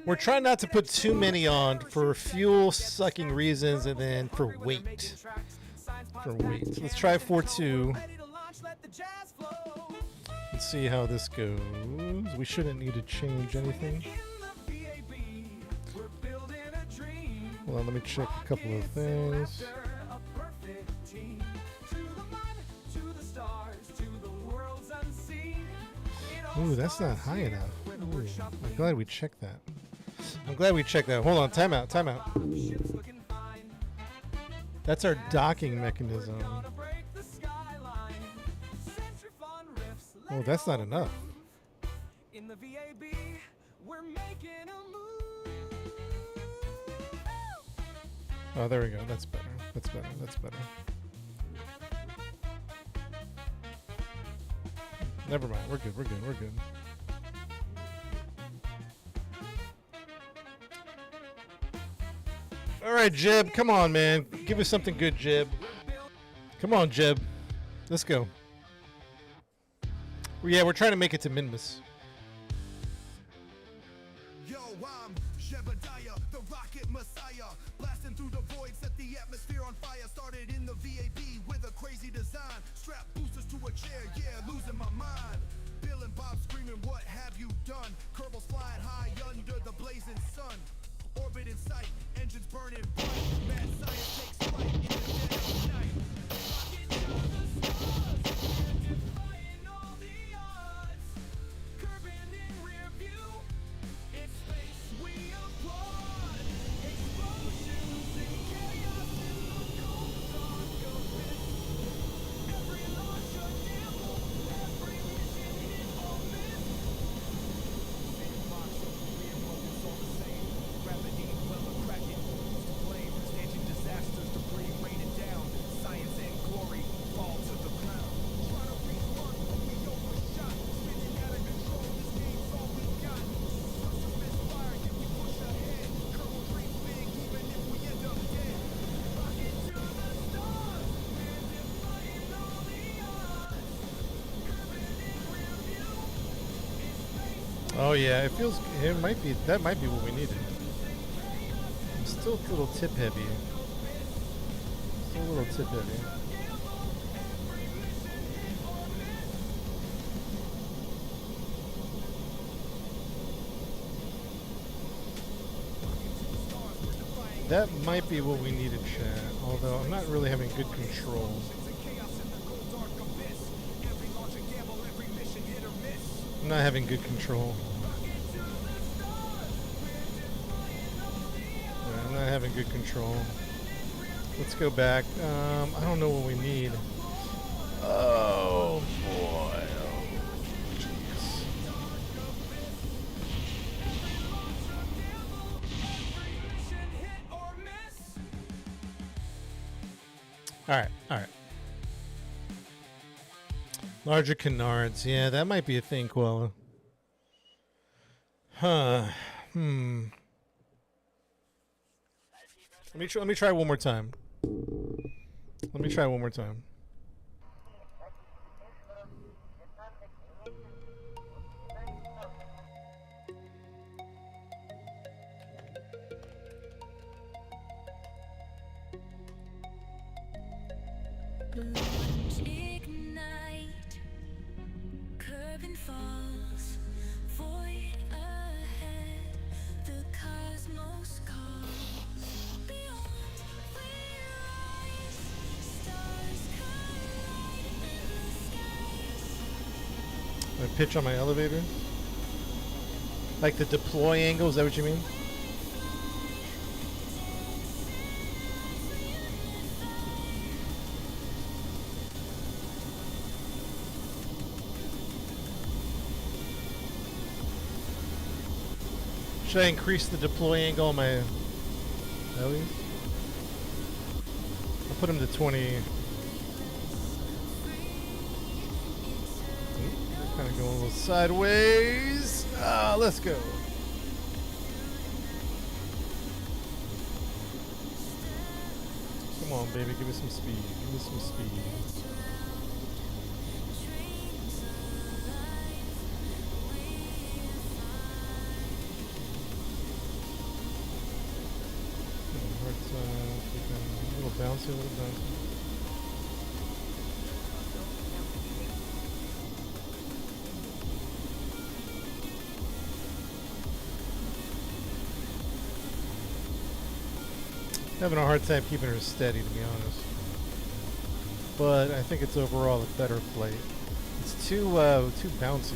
We're trying not to put too many on for fuel sucking reasons and then for weight. For weight. Let's try 4.2. Let's see how this goes. We shouldn't need to change anything. Hold on, let me check a couple of things. Ooh, that's not high enough. Ooh, I'm glad we checked that. Hold on, timeout. That's our docking mechanism. Oh, that's not enough. In the VAB, we're making a move. Oh, there we go. That's better. Never mind. We're good. All right, Jeb. Come on, man. Give us something good, Jeb. Come on, Jeb. Let's go. Yeah, we're trying to make it to Minmus. Yo, I'm Jebediah, the rocket messiah. Blasting through the void, set the atmosphere on fire. Started in the VAB with a crazy design. Strap boosters to a chair, yeah, losing my mind. Bill and Bob screaming, what have you done? Kerbals flying high under the blazing sun. Orbit in sight, engines burning bright. Mad science takes flight in the dead of night. Rocket to the stars, we're defying all the odds. Curving in rear view, it's space we applaud. Explosions and chaos in the cold dark abyss. Every launch a gamble, every mission hit or miss. Sandbox of the rear focus all the same. Gravity, well, a cracking, flame, staging disasters, debris raining down. Science and glory fall to the ground. Try to rerun, but we overshot. Spinning out of control, this game's all we got. Thrusters misfire, yet we push ahead. Kerbal dreams big, even if we end up dead. Rocket to the stars, we're defying all the odds. Curving in rear view, it's space. Oh yeah, that might be what we needed. I'm still a little tip heavy. That might be what we needed, chat. Although I'm not really having good control. I'm not having good control. Yeah, I'm not having good control. Let's go back. I don't know what we need. Oh boy. Oh, jeez. All right. Larger canards. Yeah, that might be a thing, Koala. Huh. Let me try one more time. Launch, ignite, curving falls, void ahead, the cosmos calls. Beyond we rise, stars collide in the skies. I pitch on my elevator. Like the deploy angle, is that what you mean? Should I increase the deploy angle on my Ellie's? I'll put him to 20. Kind of going a little sideways. Let's go. Come on, baby, give me some speed. Give me some speed. A little bouncy, a little bouncy. Having a hard time keeping her steady, to be honest. But I think it's overall a better flight. It's too bouncy.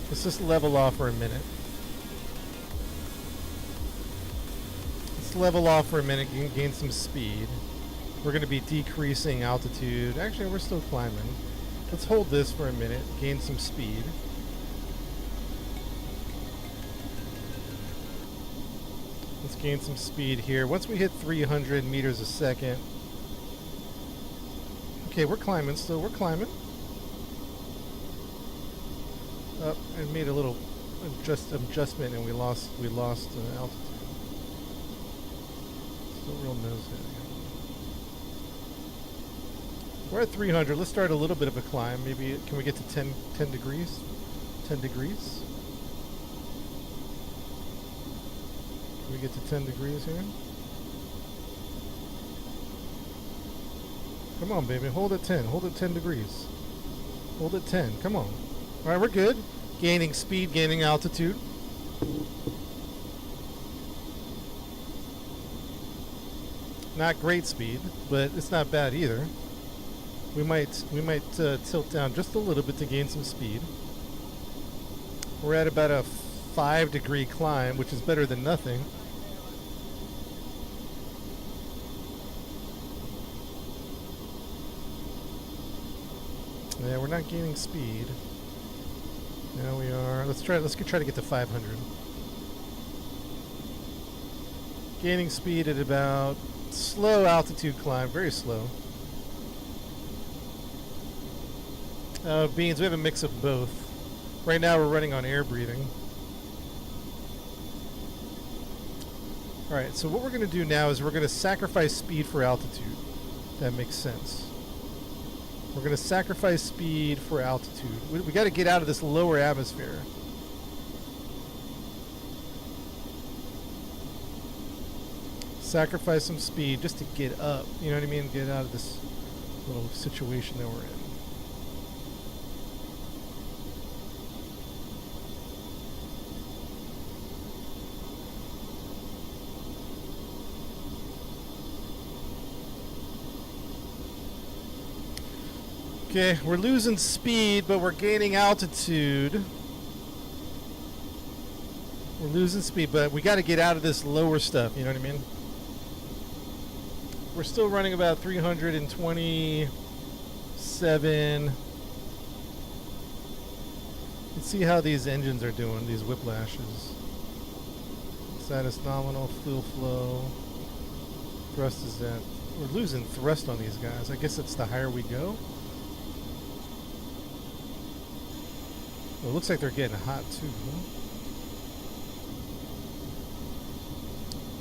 Let's just level off for a minute. Let's level off for a minute, gain some speed. We're going to be decreasing altitude. Actually, we're still climbing. Let's hold this for a minute, gain some speed. Let's gain some speed here. Once we hit 300 meters a second. Okay, we're climbing still. We're climbing. Up and made a little adjustment, and we lost altitude. Still real nose heading. We're at 300. Let's start a little bit of a climb. Maybe can we get to 10 degrees? 10 degrees. We get to 10 degrees here. Come on, baby. Hold at 10. Hold at 10 degrees. Hold at 10. Come on. All right, we're good. Gaining speed, gaining altitude. Not great speed, but it's not bad either. We might tilt down just a little bit to gain some speed. We're at about a 5-degree climb, which is better than nothing. Yeah, we're not gaining speed. Now we are. Let's try to get to 500. Gaining speed at about slow altitude climb, very slow. Beans, we have a mix of both. Right now we're running on air breathing. Alright, so what we're going to do now is we're going to sacrifice speed for altitude. That makes sense. We're going to sacrifice speed for altitude. We got to get out of this lower atmosphere. Sacrifice some speed just to get up. You know what I mean? Get out of this little situation that we're in. Okay, we're losing speed, but we're gaining altitude. We're losing speed, but we got to get out of this lower stuff, you know what I mean? We're still running about 327. Let's see how these engines are doing, these whiplashes. Status nominal, fuel flow. Thrust is at. We're losing thrust on these guys. I guess it's the higher we go. Well, it looks like they're getting hot too, huh?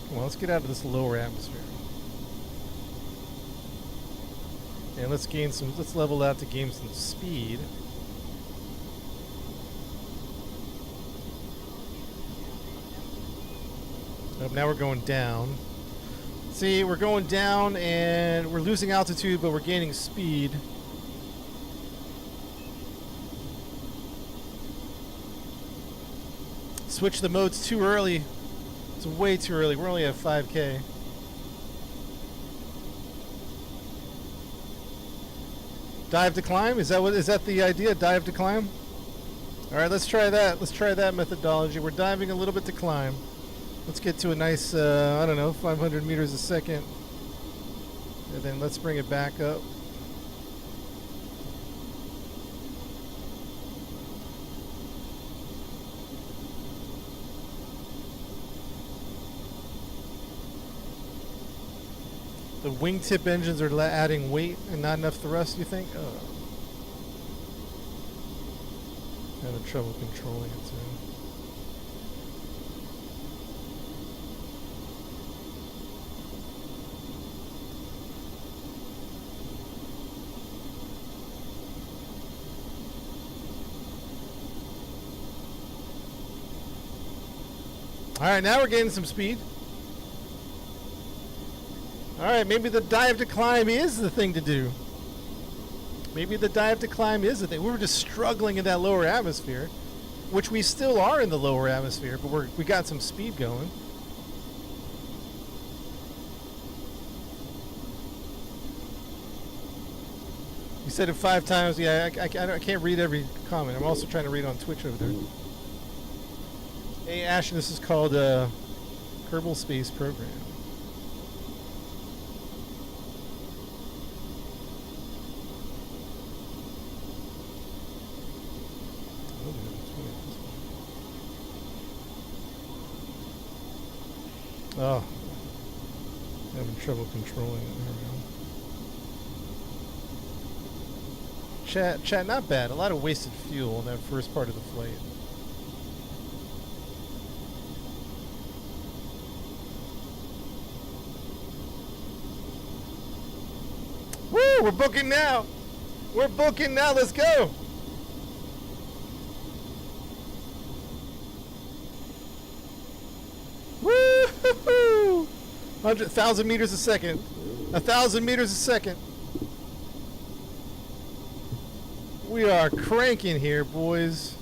Come on, let's get out of this lower atmosphere. And let's level out to gain some speed. Oh, now we're going down. See, we're going down and we're losing altitude, but we're gaining speed. Switch the modes too early. It's way too early. We're only at 5K. Dive to climb? Is that the idea? Dive to climb? Alright, let's try that. Let's try that methodology. We're diving a little bit to climb. Let's get to a nice, I don't know, 500 meters a second. And then let's bring it back up. The wingtip engines are adding weight and not enough thrust, you think? Oh. Having trouble controlling it too. All right, now we're getting some speed. All right, maybe the dive to climb is the thing to do. Maybe the dive to climb is the thing. We were just struggling in that lower atmosphere, which we still are in the lower atmosphere, but we got some speed going. You said it 5 times. Yeah, I can't read every comment. I'm also trying to read on Twitch over there. Hey, Ash, this is called Kerbal Space Program. Oh, having trouble controlling it. There we go. Chat, not bad. A lot of wasted fuel in that first part of the flight. Woo! We're booking now. We're booking now. Let's go. Woo! 1,000 meters a second. 1,000 meters a second. We are cranking here, boys.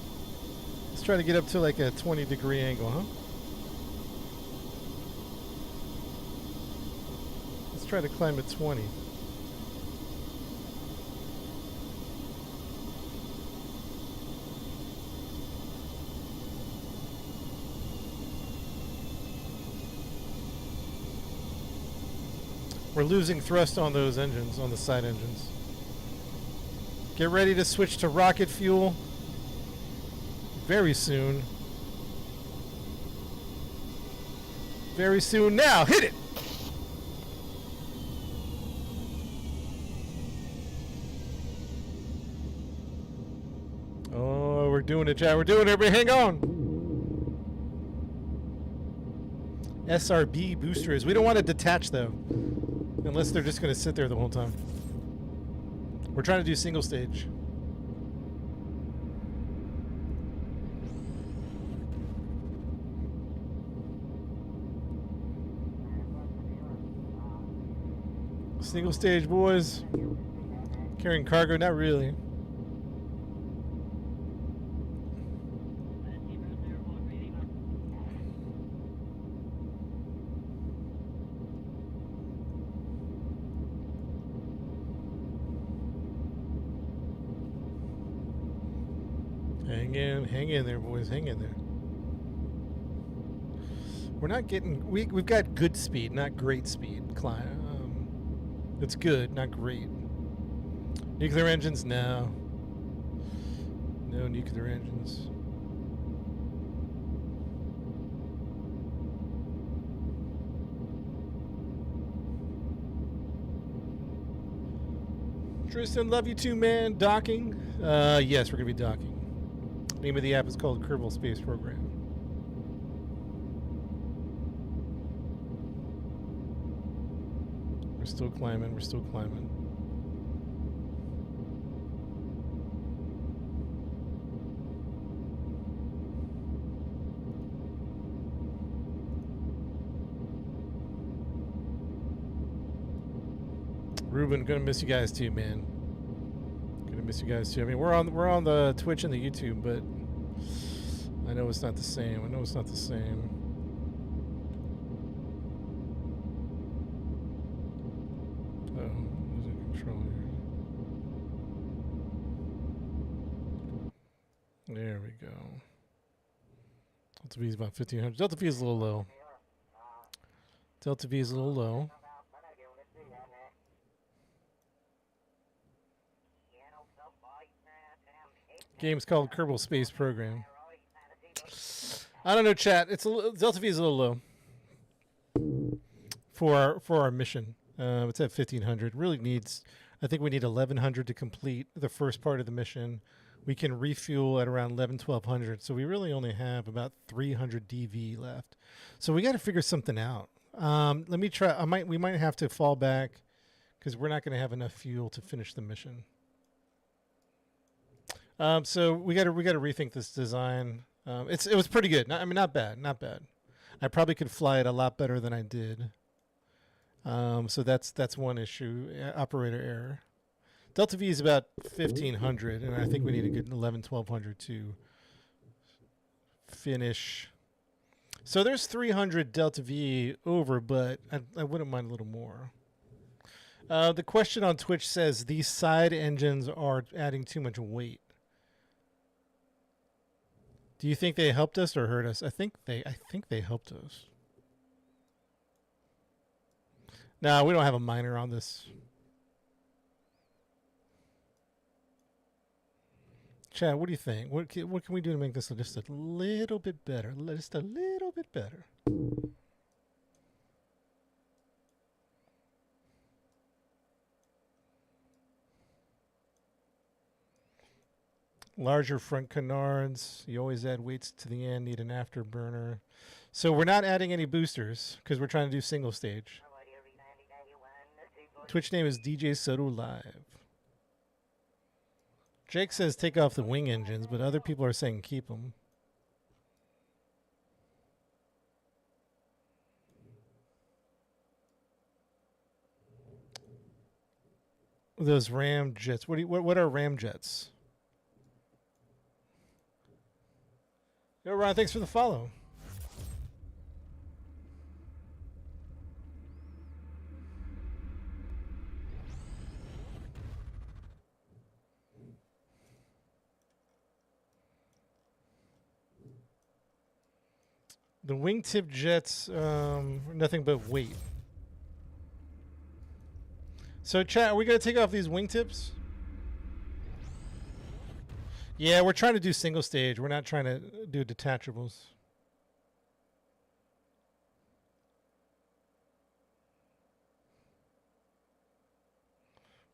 Let's try to get up to like a 20-degree angle, huh? Let's try to climb at 20. We're losing thrust on those engines, on the side engines. Get ready to switch to rocket fuel very soon. Very soon now. Hit it! Oh, we're doing it, chat. We're doing it. Everybody hang on. SRB boosters. We don't want to detach, though. Unless they're just going to sit there the whole time. We're trying to do single stage. Single stage, boys. Carrying cargo? Not really. Hang in there, boys. Hang in there. We're not getting. We've got good speed, not great speed. It's good, not great. Nuclear engines, no. No nuclear engines. Tristan, love you too, man. Docking? Yes, we're gonna be docking. Name of the app is called Kerbal Space Program. We're still climbing. We're still climbing. Ruben, gonna miss you guys too, man. Gonna miss you guys too. I mean, we're on the Twitch and the YouTube, but I know it's not the same. I know it's not the same. Oh, losing control here. There we go. Delta V is about 1,500. Delta V is a little low. Delta V is a little low. Game's called Kerbal Space Program. I don't know, chat. It's Delta V is a little low for our mission. It's at 1,500. Really needs. I think we need 1,100 to complete the first part of the mission. we can refuel at around 1200. So we really only have about 300 DV left. So we got to figure something out. Let me try. We might have to fall back because we're not going to have enough fuel to finish the mission. So we got to rethink this design. It was pretty good. Not bad. I probably could fly it a lot better than I did. So that's one issue. Operator error. Delta V is about 1500, and I think we need a good 1200 to finish. So there's 300 Delta V over, but I wouldn't mind a little more. The question on Twitch says these side engines are adding too much weight. Do you think they helped us or hurt us? I think they helped us. No, we don't have a miner on this. Chad, what do you think? What can we do to make this just a little bit better? Just a little bit better. Larger front canards. You always add weights to the end. Need an afterburner. So we're not adding any boosters because we're trying to do single stage. Twitch name is DJ Soto Live. Jake says take off the wing engines, but other people are saying keep them. Those ram jets. What are ram jets? Yo, Ron, thanks for the follow. The wingtip jets, nothing but weight. So, chat, are we going to take off these wingtips? Yeah, we're trying to do single stage. We're not trying to do detachables.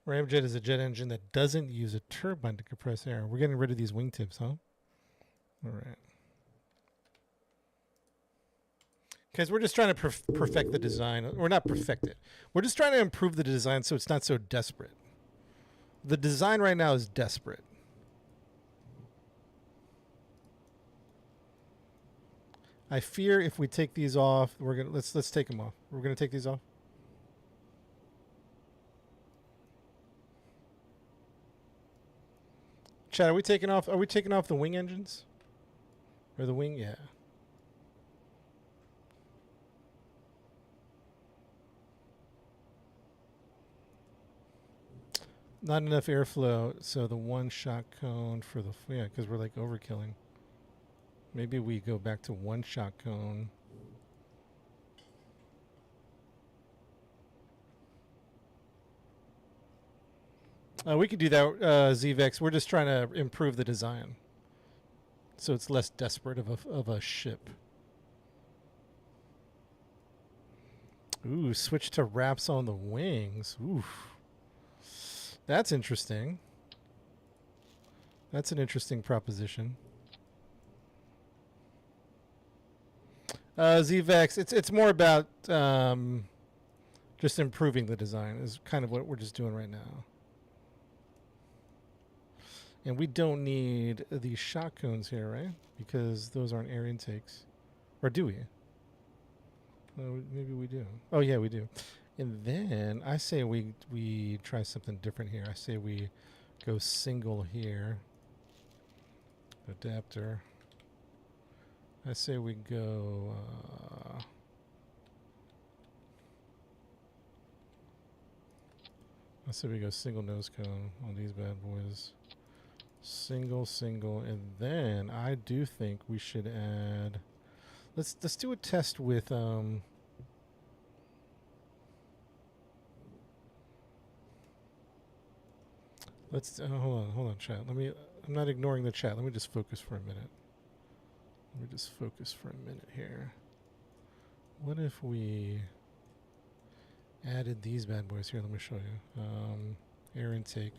Ramjet is a jet engine that doesn't use a turbine to compress air. We're getting rid of these wingtips, huh? All right. Because we're just trying to perfect the design. Or not perfect it. We're just trying to improve the design so it's not so desperate. The design right now is desperate. I fear if we take these off, we're gonna let's take them off. We're gonna take these off. Chad, are we taking off the wing engines? Or the wing? Yeah. Not enough airflow, so the one shot cone for the because we're like overkilling. Maybe we go back to one shot cone. We could do that, ZVEX. We're just trying to improve the design, so it's less desperate of a ship. Ooh, switch to wraps on the wings. Oof. That's interesting. That's an interesting proposition. ZVEX, it's more about just improving the design is kind of what we're just doing right now. And we don't need these shot cones here, right? Because those aren't air intakes. Or do we? Maybe we do. Oh, yeah, we do. And then I say we try something different here. I say we go single here. Adapter. I say we go... I say we go single nose cone on these bad boys. Single, and then I do think we should add... Let's do a test with... Let's hold on, chat. I'm not ignoring the chat. Let me just focus for a minute. Here. What if we added these bad boys here? Let me show you. Air intake.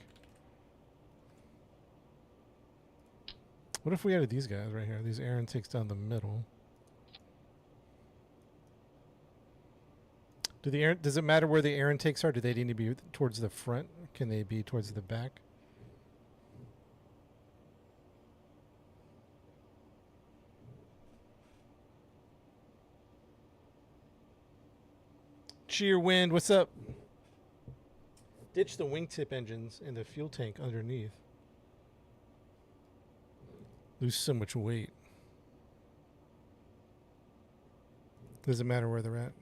What if we added these guys right here? These air intakes down the middle. Does it matter where the air intakes are? Do they need to be towards the front? Can they be towards the back? Cheer Wind, what's up? Ditch the wingtip engines and the fuel tank underneath. Lose so much weight. Doesn't matter where they're at.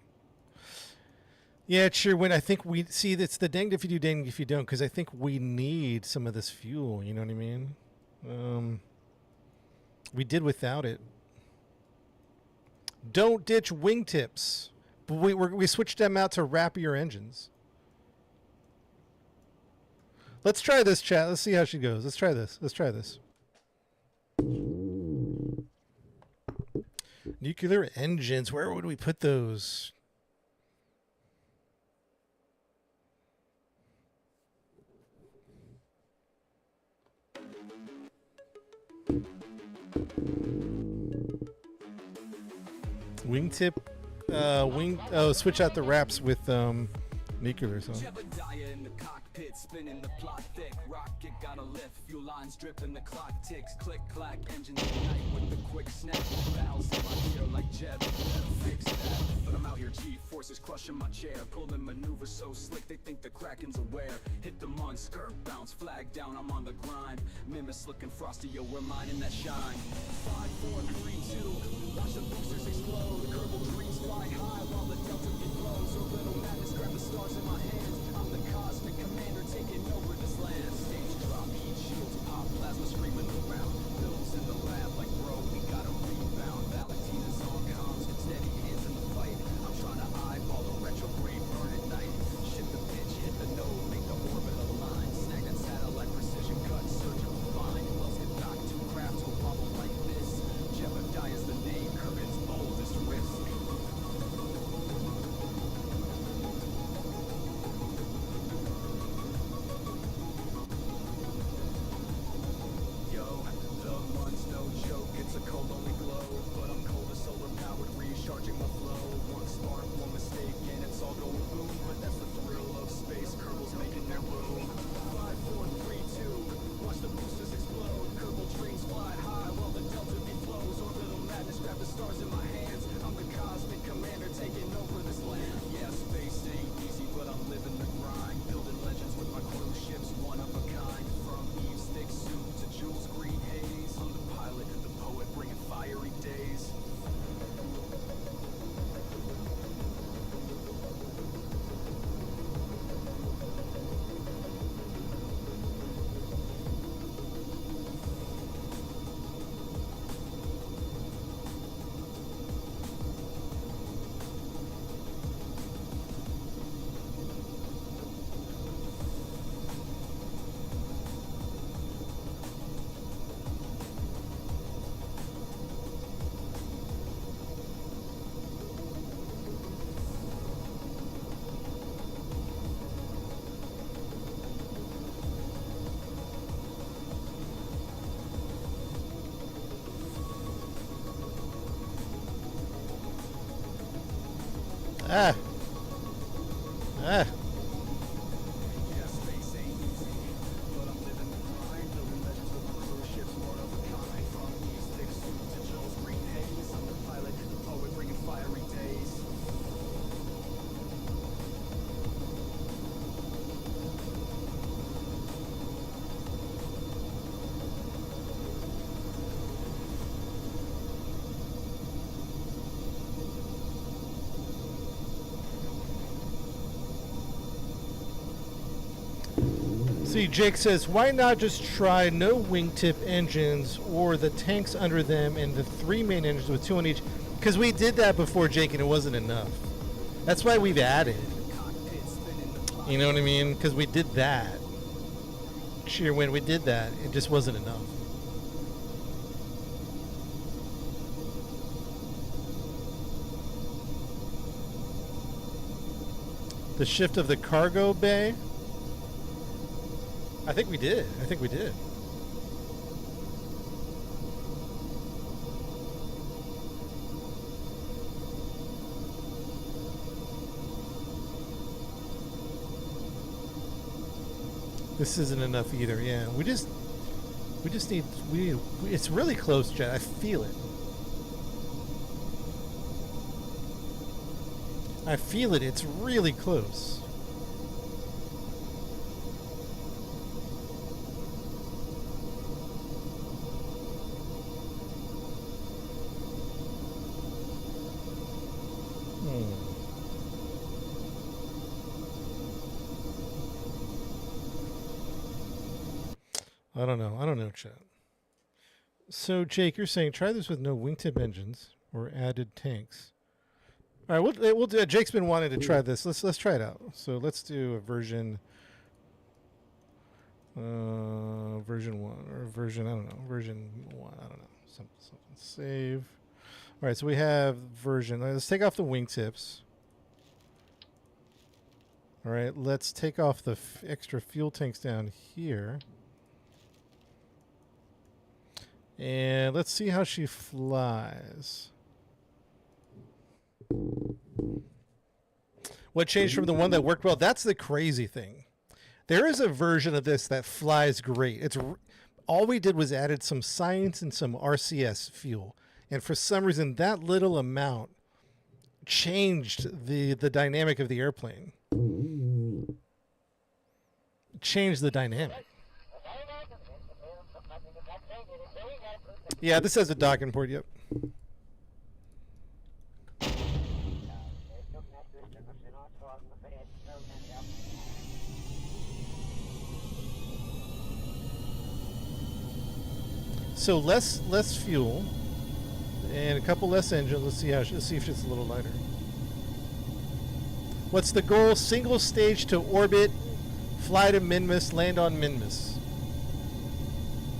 Yeah, Cheer Wind, I think we see it's the danged if you do, danged if you don't, because I think we need some of this fuel. You know what I mean? We did without it. Don't ditch wingtips. But we switched them out to Rapier engines. Let's try this, chat. Let's see how she goes. Let's try this. Let's try this. Nuclear engines. Where would we put those? Wingtip. Switch out the wraps with nuclear. So. Jebediah in the cockpit, spinning the plot thick. Rocket got a lift, fuel lines dripping, the clock ticks. Click clack, engines ignite with the quick snap. Valves in my ear like Jeb, better fix that. But I'm out here, G-forces crushing my chair. Pulling maneuvers so slick, they think the Kraken's aware. Hit the mud, skirt bounce, flag down, I'm on the grind. Mimus looking frosty, yo, we're mining that shine. 5, 4, 3, 2, watch the boosters explode. Kerbal dreams fly high while the Delta V flows. A little madness, grab the stars in my hands. I'm the cosmic commander taking over this land. Stage drop, heat shields pop, plasma screaming around. Bills in the lab like bro, we gotta rebound. Valentina's on comms, steady hands in the fight. I'm trying to eyeball a retrograde burn at night. Shift the pitch, hit the node, make the orbit align. Snag that satellite, precision cut, surgical fine. Wells get knocked to craft to a bubble like this. Jebediah's the name, Kurgan's boldest risk. Yo, the month's no joke, it's a cold only glow. But I'm cold as solar powered, recharging my flow. One spark, one mistake, and it's all going boom. But that's the thrill of space, Kerbals making their boom. 5, 4, 3, 2, watch the boosters explode. Kerbal dreams fly high while the Delta V flows. Orbital madness, grab the stars in my hands. I'm the cosmic commander taking over this land. Yeah, space ain't easy, but I'm living the grind. Building legends with my crew ships, one of a kind. From Eve's thick soup to Jules' green haze. I'm the pilot, the poet, bringing fiery days. Ah. Ah. Yeah, space ain't easy, but I'm living the grind. Building legends with my crew ships, one of a kind. From Eve's thick soup to Jules' green haze. I'm the pilot, the poet, bringing fiery days. See, Jake says, why not just try no wingtip engines or the tanks under them and the 3 main engines with 2 on each? Because we did that before, Jake, and it wasn't enough. That's why we've added. You know what I mean? Because we did that. Cheer Wind, we did that. It just wasn't enough. The shift of the cargo bay? I think we did. This isn't enough either. Yeah, we just need. It's really close, Jet. I feel it. I feel it. It's really close. I don't know. I don't know, chat. So, Jake, you're saying try this with no wingtip engines or added tanks. All right, we'll do. Jake's been wanting to try this. Let's try it out. So let's do a version 1 or version, I don't know, version 1. I don't know, something. Save. All right, so we have version. Let's take off the wingtips. All right, let's take off the extra fuel tanks down here. And let's see how she flies. What changed from the one that worked well? That's the crazy thing. There is a version of this that flies great. It's all we did was added some science and some RCS fuel. And for some reason, that little amount changed the dynamic of the airplane. Changed the dynamic. Yeah, this has a docking port, yep. So less fuel and a couple less engines. Let's see if it's a little lighter. What's the goal? Single stage to orbit, fly to Minmus, land on Minmus.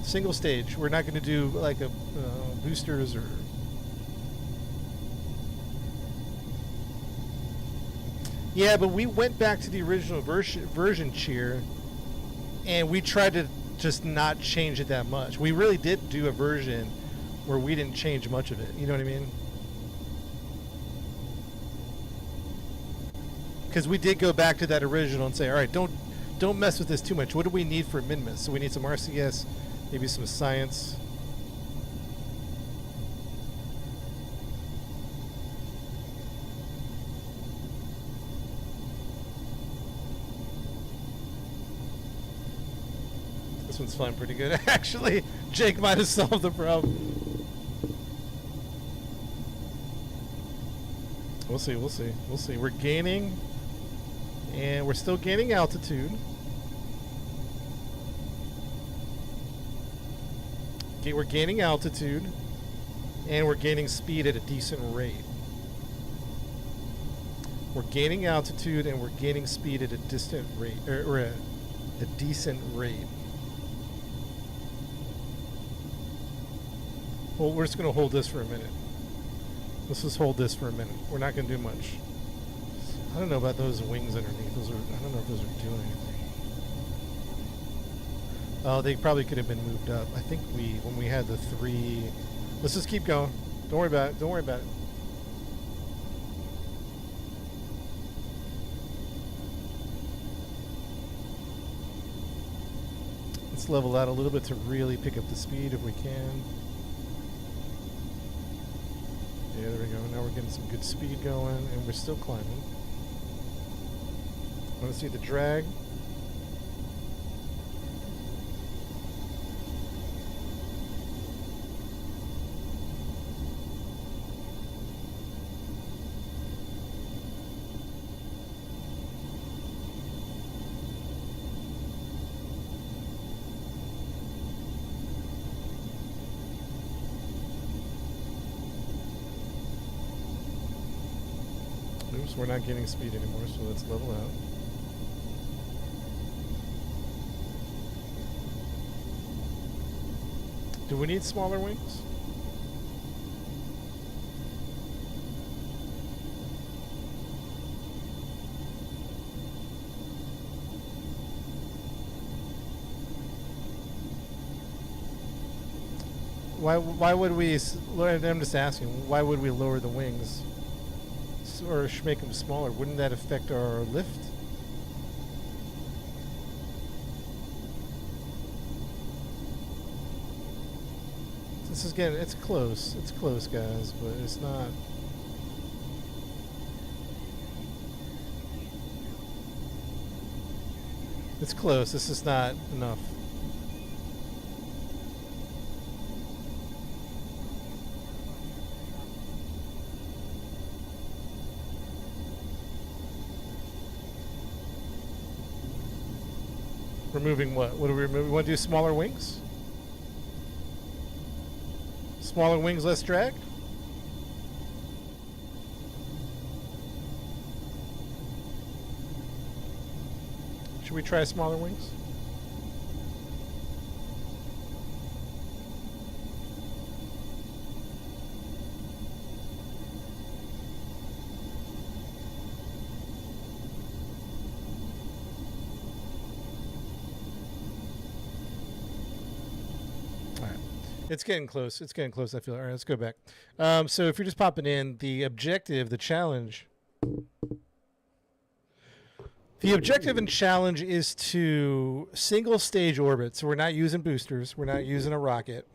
Single stage. We're not going to do like a boosters or. Yeah, but we went back to the original version cheer, and we tried to just not change it that much. We really did do a version where we didn't change much of it. You know what I mean? Because we did go back to that original and say, all right, don't mess with this too much. What do we need for Minmus? So we need some RCS, maybe some science. This one's flying pretty good. Actually, Jake might have solved the problem. We'll see. We're gaining, and we're still gaining altitude. Okay, we're gaining altitude, and we're gaining speed at a decent rate. We're gaining altitude, and we're gaining speed at a distant rate, or a decent rate. Well, we're just going to hold this for a minute. Let's just hold this for a minute. We're not going to do much. I don't know about those wings underneath. I don't know if those are doing anything. Oh, they probably could have been moved up. I think when we had the 3... Let's just keep going. Don't worry about it. Let's level out a little bit to really pick up the speed if we can. Yeah, there we go. Now we're getting some good speed going, and we're still climbing. Want to see the drag? Oops, we're not getting speed anymore, so let's level out. Do we need smaller wings? Why would we? I'm just asking. Why would we lower the wings? Or make them smaller? Wouldn't that affect our lift? This is getting, it's close. It's close, guys, but it's not. It's close. This is not enough. Removing what? What do we remove? We want to do smaller wings? Smaller wings, less drag? Should we try smaller wings? It's getting close. It's getting close, I feel. All right, let's go back. So if you're just popping in, the objective, the challenge... The objective and challenge is to single stage orbit. So we're not using boosters. We're not using a rocket.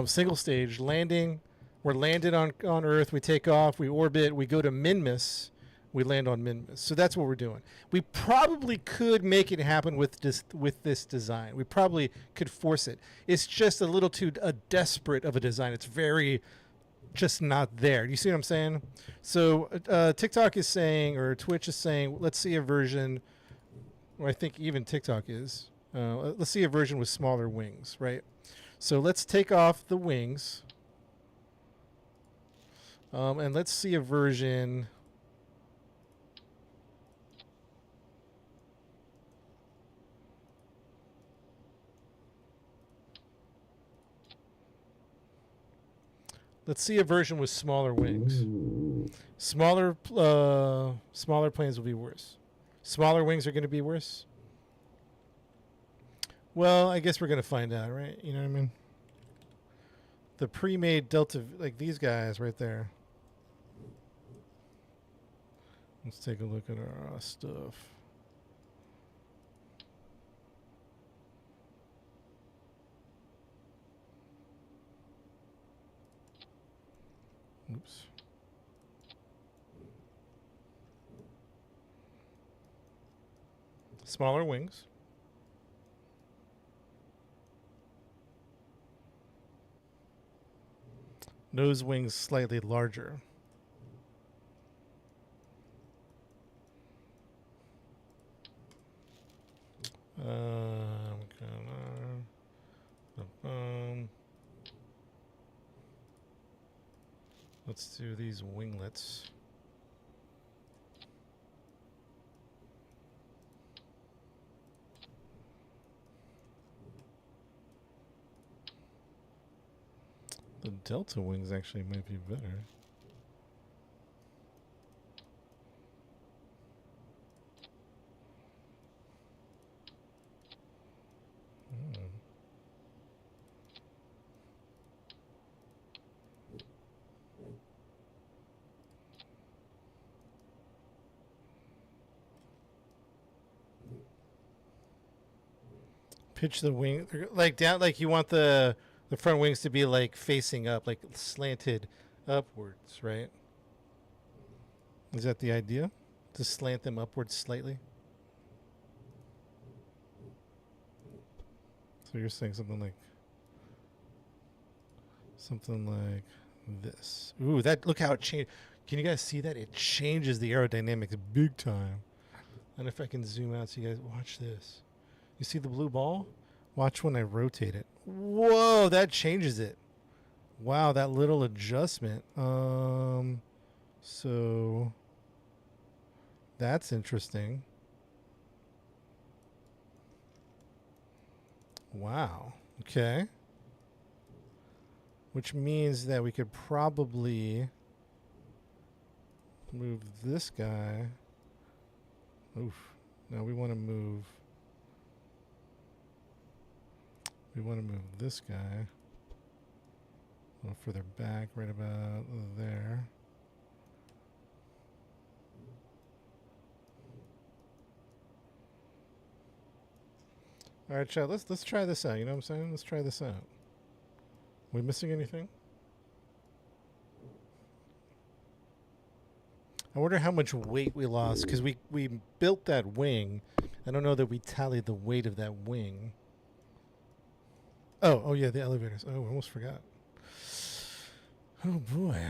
Single stage landing. We're landed on Earth. We take off. We orbit. We go to Minmus. We land on Minmus. So that's what we're doing. We probably could make it happen with this design. We probably could force it. It's just a little too desperate of a design. It's very just not there. You see what I'm saying? So TikTok is saying, or Twitch is saying, let's see a version, or I think even TikTok is. Let's see a version with smaller wings, right? So let's take off the wings. And let's see a version... Let's see a version with smaller wings. Smaller planes will be worse. Smaller wings are going to be worse. Well, I guess we're going to find out, right? You know what I mean? The pre-made Delta, like these guys right there. Let's take a look at our stuff. Oops. Smaller wings. Nose wings slightly larger. Let's do these winglets. The Delta wings actually might be better. Pitch the wing like down, like you want the front wings to be like facing up, like slanted upwards, right? Is that the idea? To slant them upwards slightly? So you're saying something like this. Ooh, that, look how it changed. Can you guys see that? It changes the aerodynamics big time. And if I can zoom out so you guys watch this. You see the blue ball? Watch when I rotate it. Whoa, that changes it. Wow, that little adjustment. So that's interesting. Wow. Okay. Which means that we could probably move this guy. Oof. No, we want to move. We want to move this guy a little further back, right about there. All right, Chad, let's try this out. You know what I'm saying? Let's try this out. we missing anything? I wonder how much weight we lost because we built that wing. I don't know that we tallied the weight of that wing. Oh yeah, the elevators. Oh, I almost forgot. Oh boy.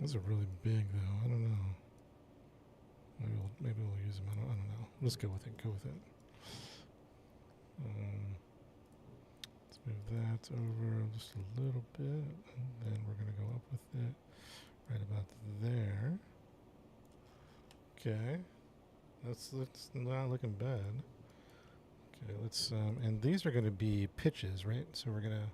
Those are really big, though. I don't know. Maybe we'll use them. I don't know. Let's go with it. Go with it. Let's move that over just a little bit, and then we're gonna go up with it right about there. Okay, that's not looking bad. Okay, let's and these are gonna be pitches, right? So we're gonna.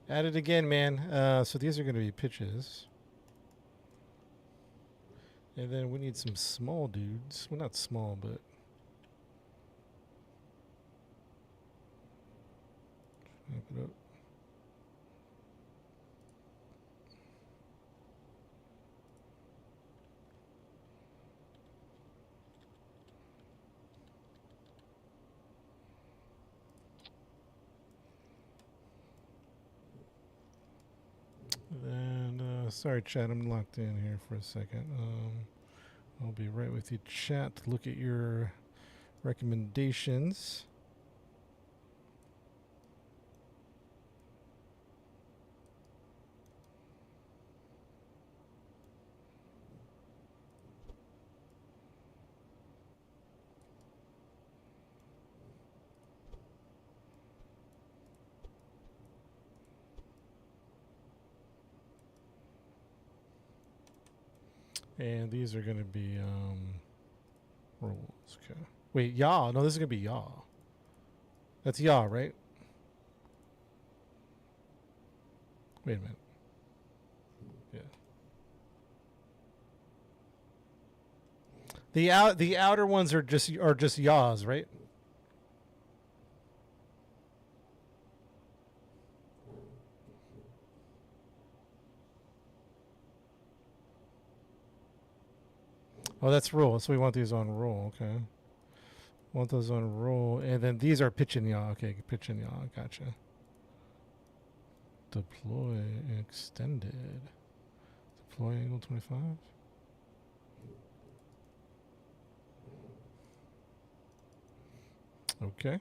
At it again, man. So these are going to be pitches. And then we need some small dudes. Well, not small, but... Wrap it up. And sorry, chat, I'm locked in here for a second. I'll be right with you, chat, to look at your recommendations. And these are going to be rolls. Okay. Wait, yaw. No, this is going to be yaw. That's yaw, right? Wait a minute. Yeah. The outer ones are just yaws, right? Oh, that's roll. So we want these on roll. Okay. Want those on roll. And then these are pitch and yaw. Okay, pitch and yaw. Gotcha. Deploy extended. Deploy angle 25. Okay.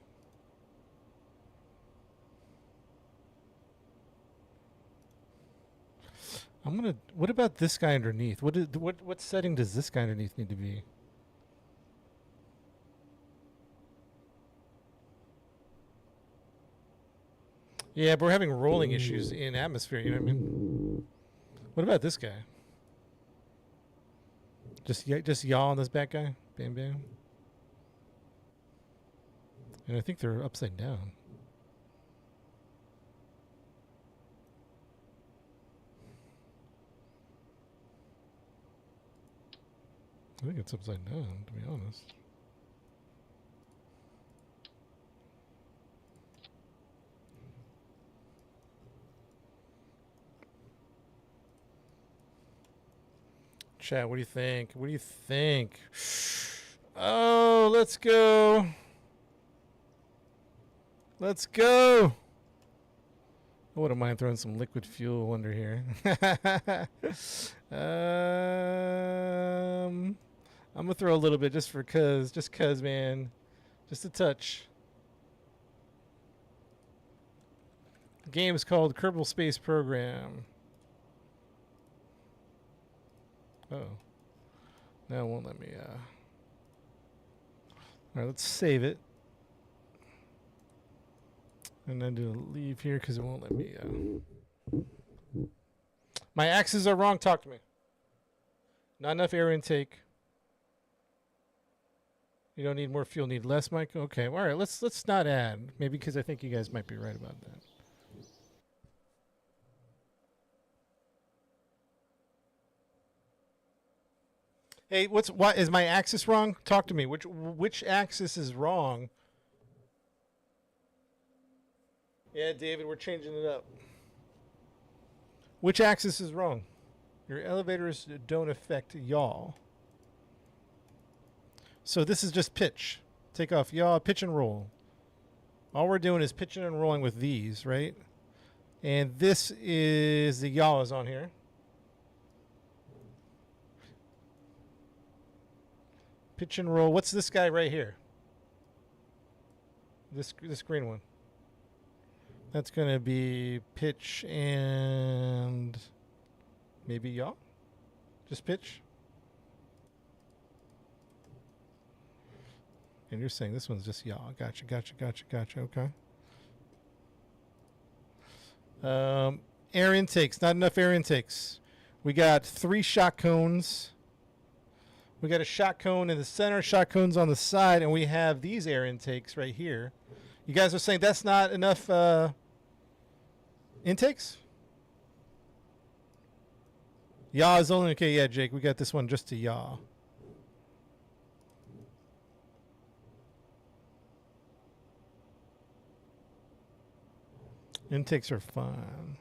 I'm gonna. What about this guy underneath? What setting does this guy underneath need to be? Yeah, but we're having rolling issues in atmosphere. You know what I mean? What about this guy? Just yaw on this back guy. Bam bam. And I think they're upside down. I think it's upside down, to be honest. Chat, what do you think? What do you think? Oh, let's go. Let's go. I wouldn't mind throwing some liquid fuel under here. I'm gonna throw a little bit just cause, man, just a touch. The game is called Kerbal Space Program. Oh, now it won't let me. All right, let's save it, and then do a leave here because it won't let me. My axes are wrong. Talk to me. Not enough air intake. You don't need more fuel. Need less, Mike. Okay. All right. Let's not add. Maybe because I think you guys might be right about that. Hey, what is my axis wrong? Talk to me. Which axis is wrong? Yeah, David, we're changing it up. Which axis is wrong? Your elevators don't affect yaw. So this is just pitch. Take off yaw, pitch and roll. All we're doing is pitching and rolling with these, right? And this is the yaw is on here. Pitch and roll. What's this guy right here? This green one. That's going to be pitch and maybe yaw. Just pitch. And you're saying this one's just yaw. Gotcha. Okay. Air intakes. Not enough air intakes. We got 3 shot cones. We got a shot cone in the center, shot cones on the side, and we have these air intakes right here. You guys are saying that's not enough intakes? Yaw is only okay. Yeah, Jake, we got this one just to yaw. Intakes are fine.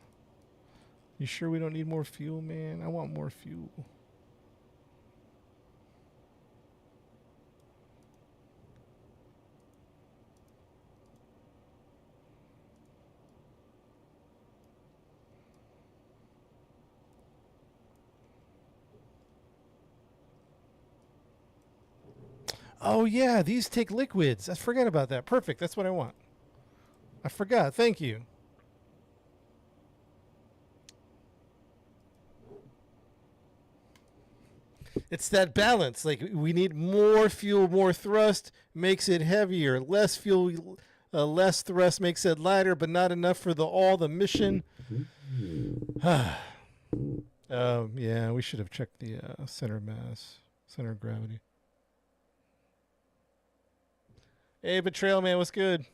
You sure we don't need more fuel, man? I want more fuel. Oh, yeah, these take liquids. I forgot about that. Perfect. That's what I want. I forgot. Thank you. It's that balance. Like, we need more fuel, more thrust makes it heavier. Less fuel, less thrust makes it lighter, but not enough for all the mission. Yeah, we should have checked the center mass, center of gravity. Hey, Betrayal Man, what's good?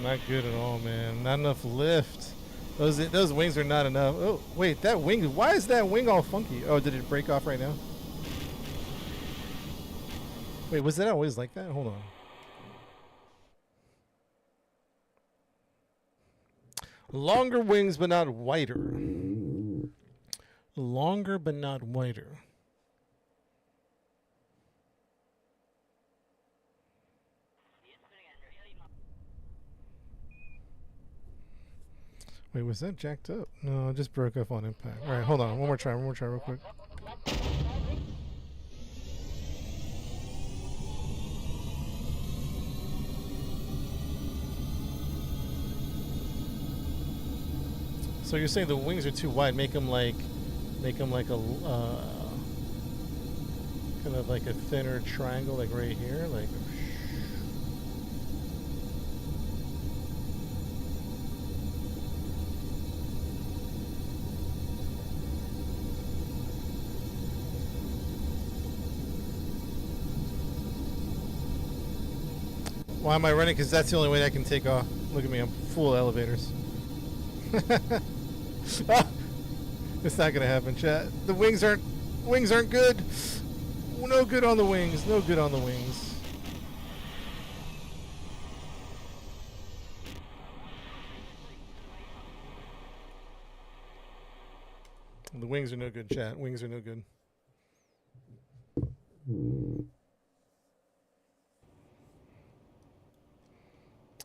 Not good at all, man. Not enough lift. Those wings are not enough. Oh, wait, that wing. Why is that wing all funky? Oh, did it break off right now? Wait, was that always like that? Hold on. Longer wings, but not wider. Longer, but not wider. Wait, was that jacked up? No, it just broke up on impact. All right, hold on. One more try real quick. So you're saying the wings are too wide? Make them like a kind of like a thinner triangle, like right here, like. Why am I running? Because that's the only way I can take off. Look at me, I'm full of elevators. Ah, it's not gonna happen, chat. The wings aren't good. No good on the wings. No good on the wings. The wings are no good, chat. Wings are no good.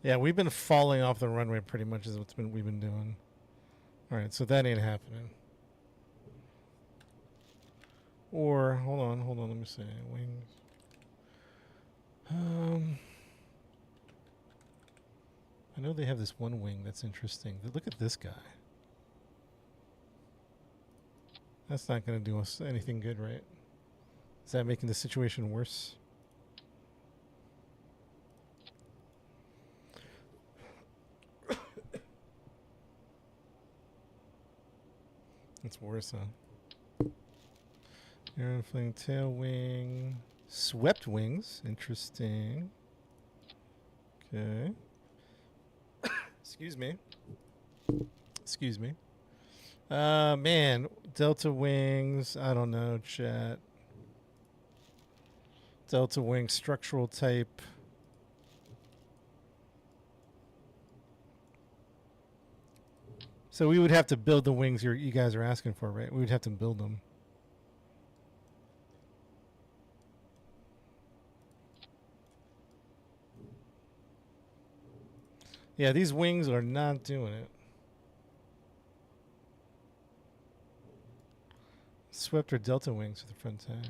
Yeah, we've been falling off the runway pretty much is we've been doing. All right, so that ain't happening. Or hold on, let me see. Wings. I know they have this one wing that's interesting. Look at this guy. That's not going to do us anything good, right? Is that making the situation worse? It's worse, huh? Airplane tail wing. Swept wings. Interesting. Okay. Excuse me. Excuse me. Man. Delta wings. I don't know, chat. Delta wing structural type. So we would have to build the wings you guys are asking for, right? We would have to build them. Yeah, these wings are not doing it. Swept or Delta wings for the front tag.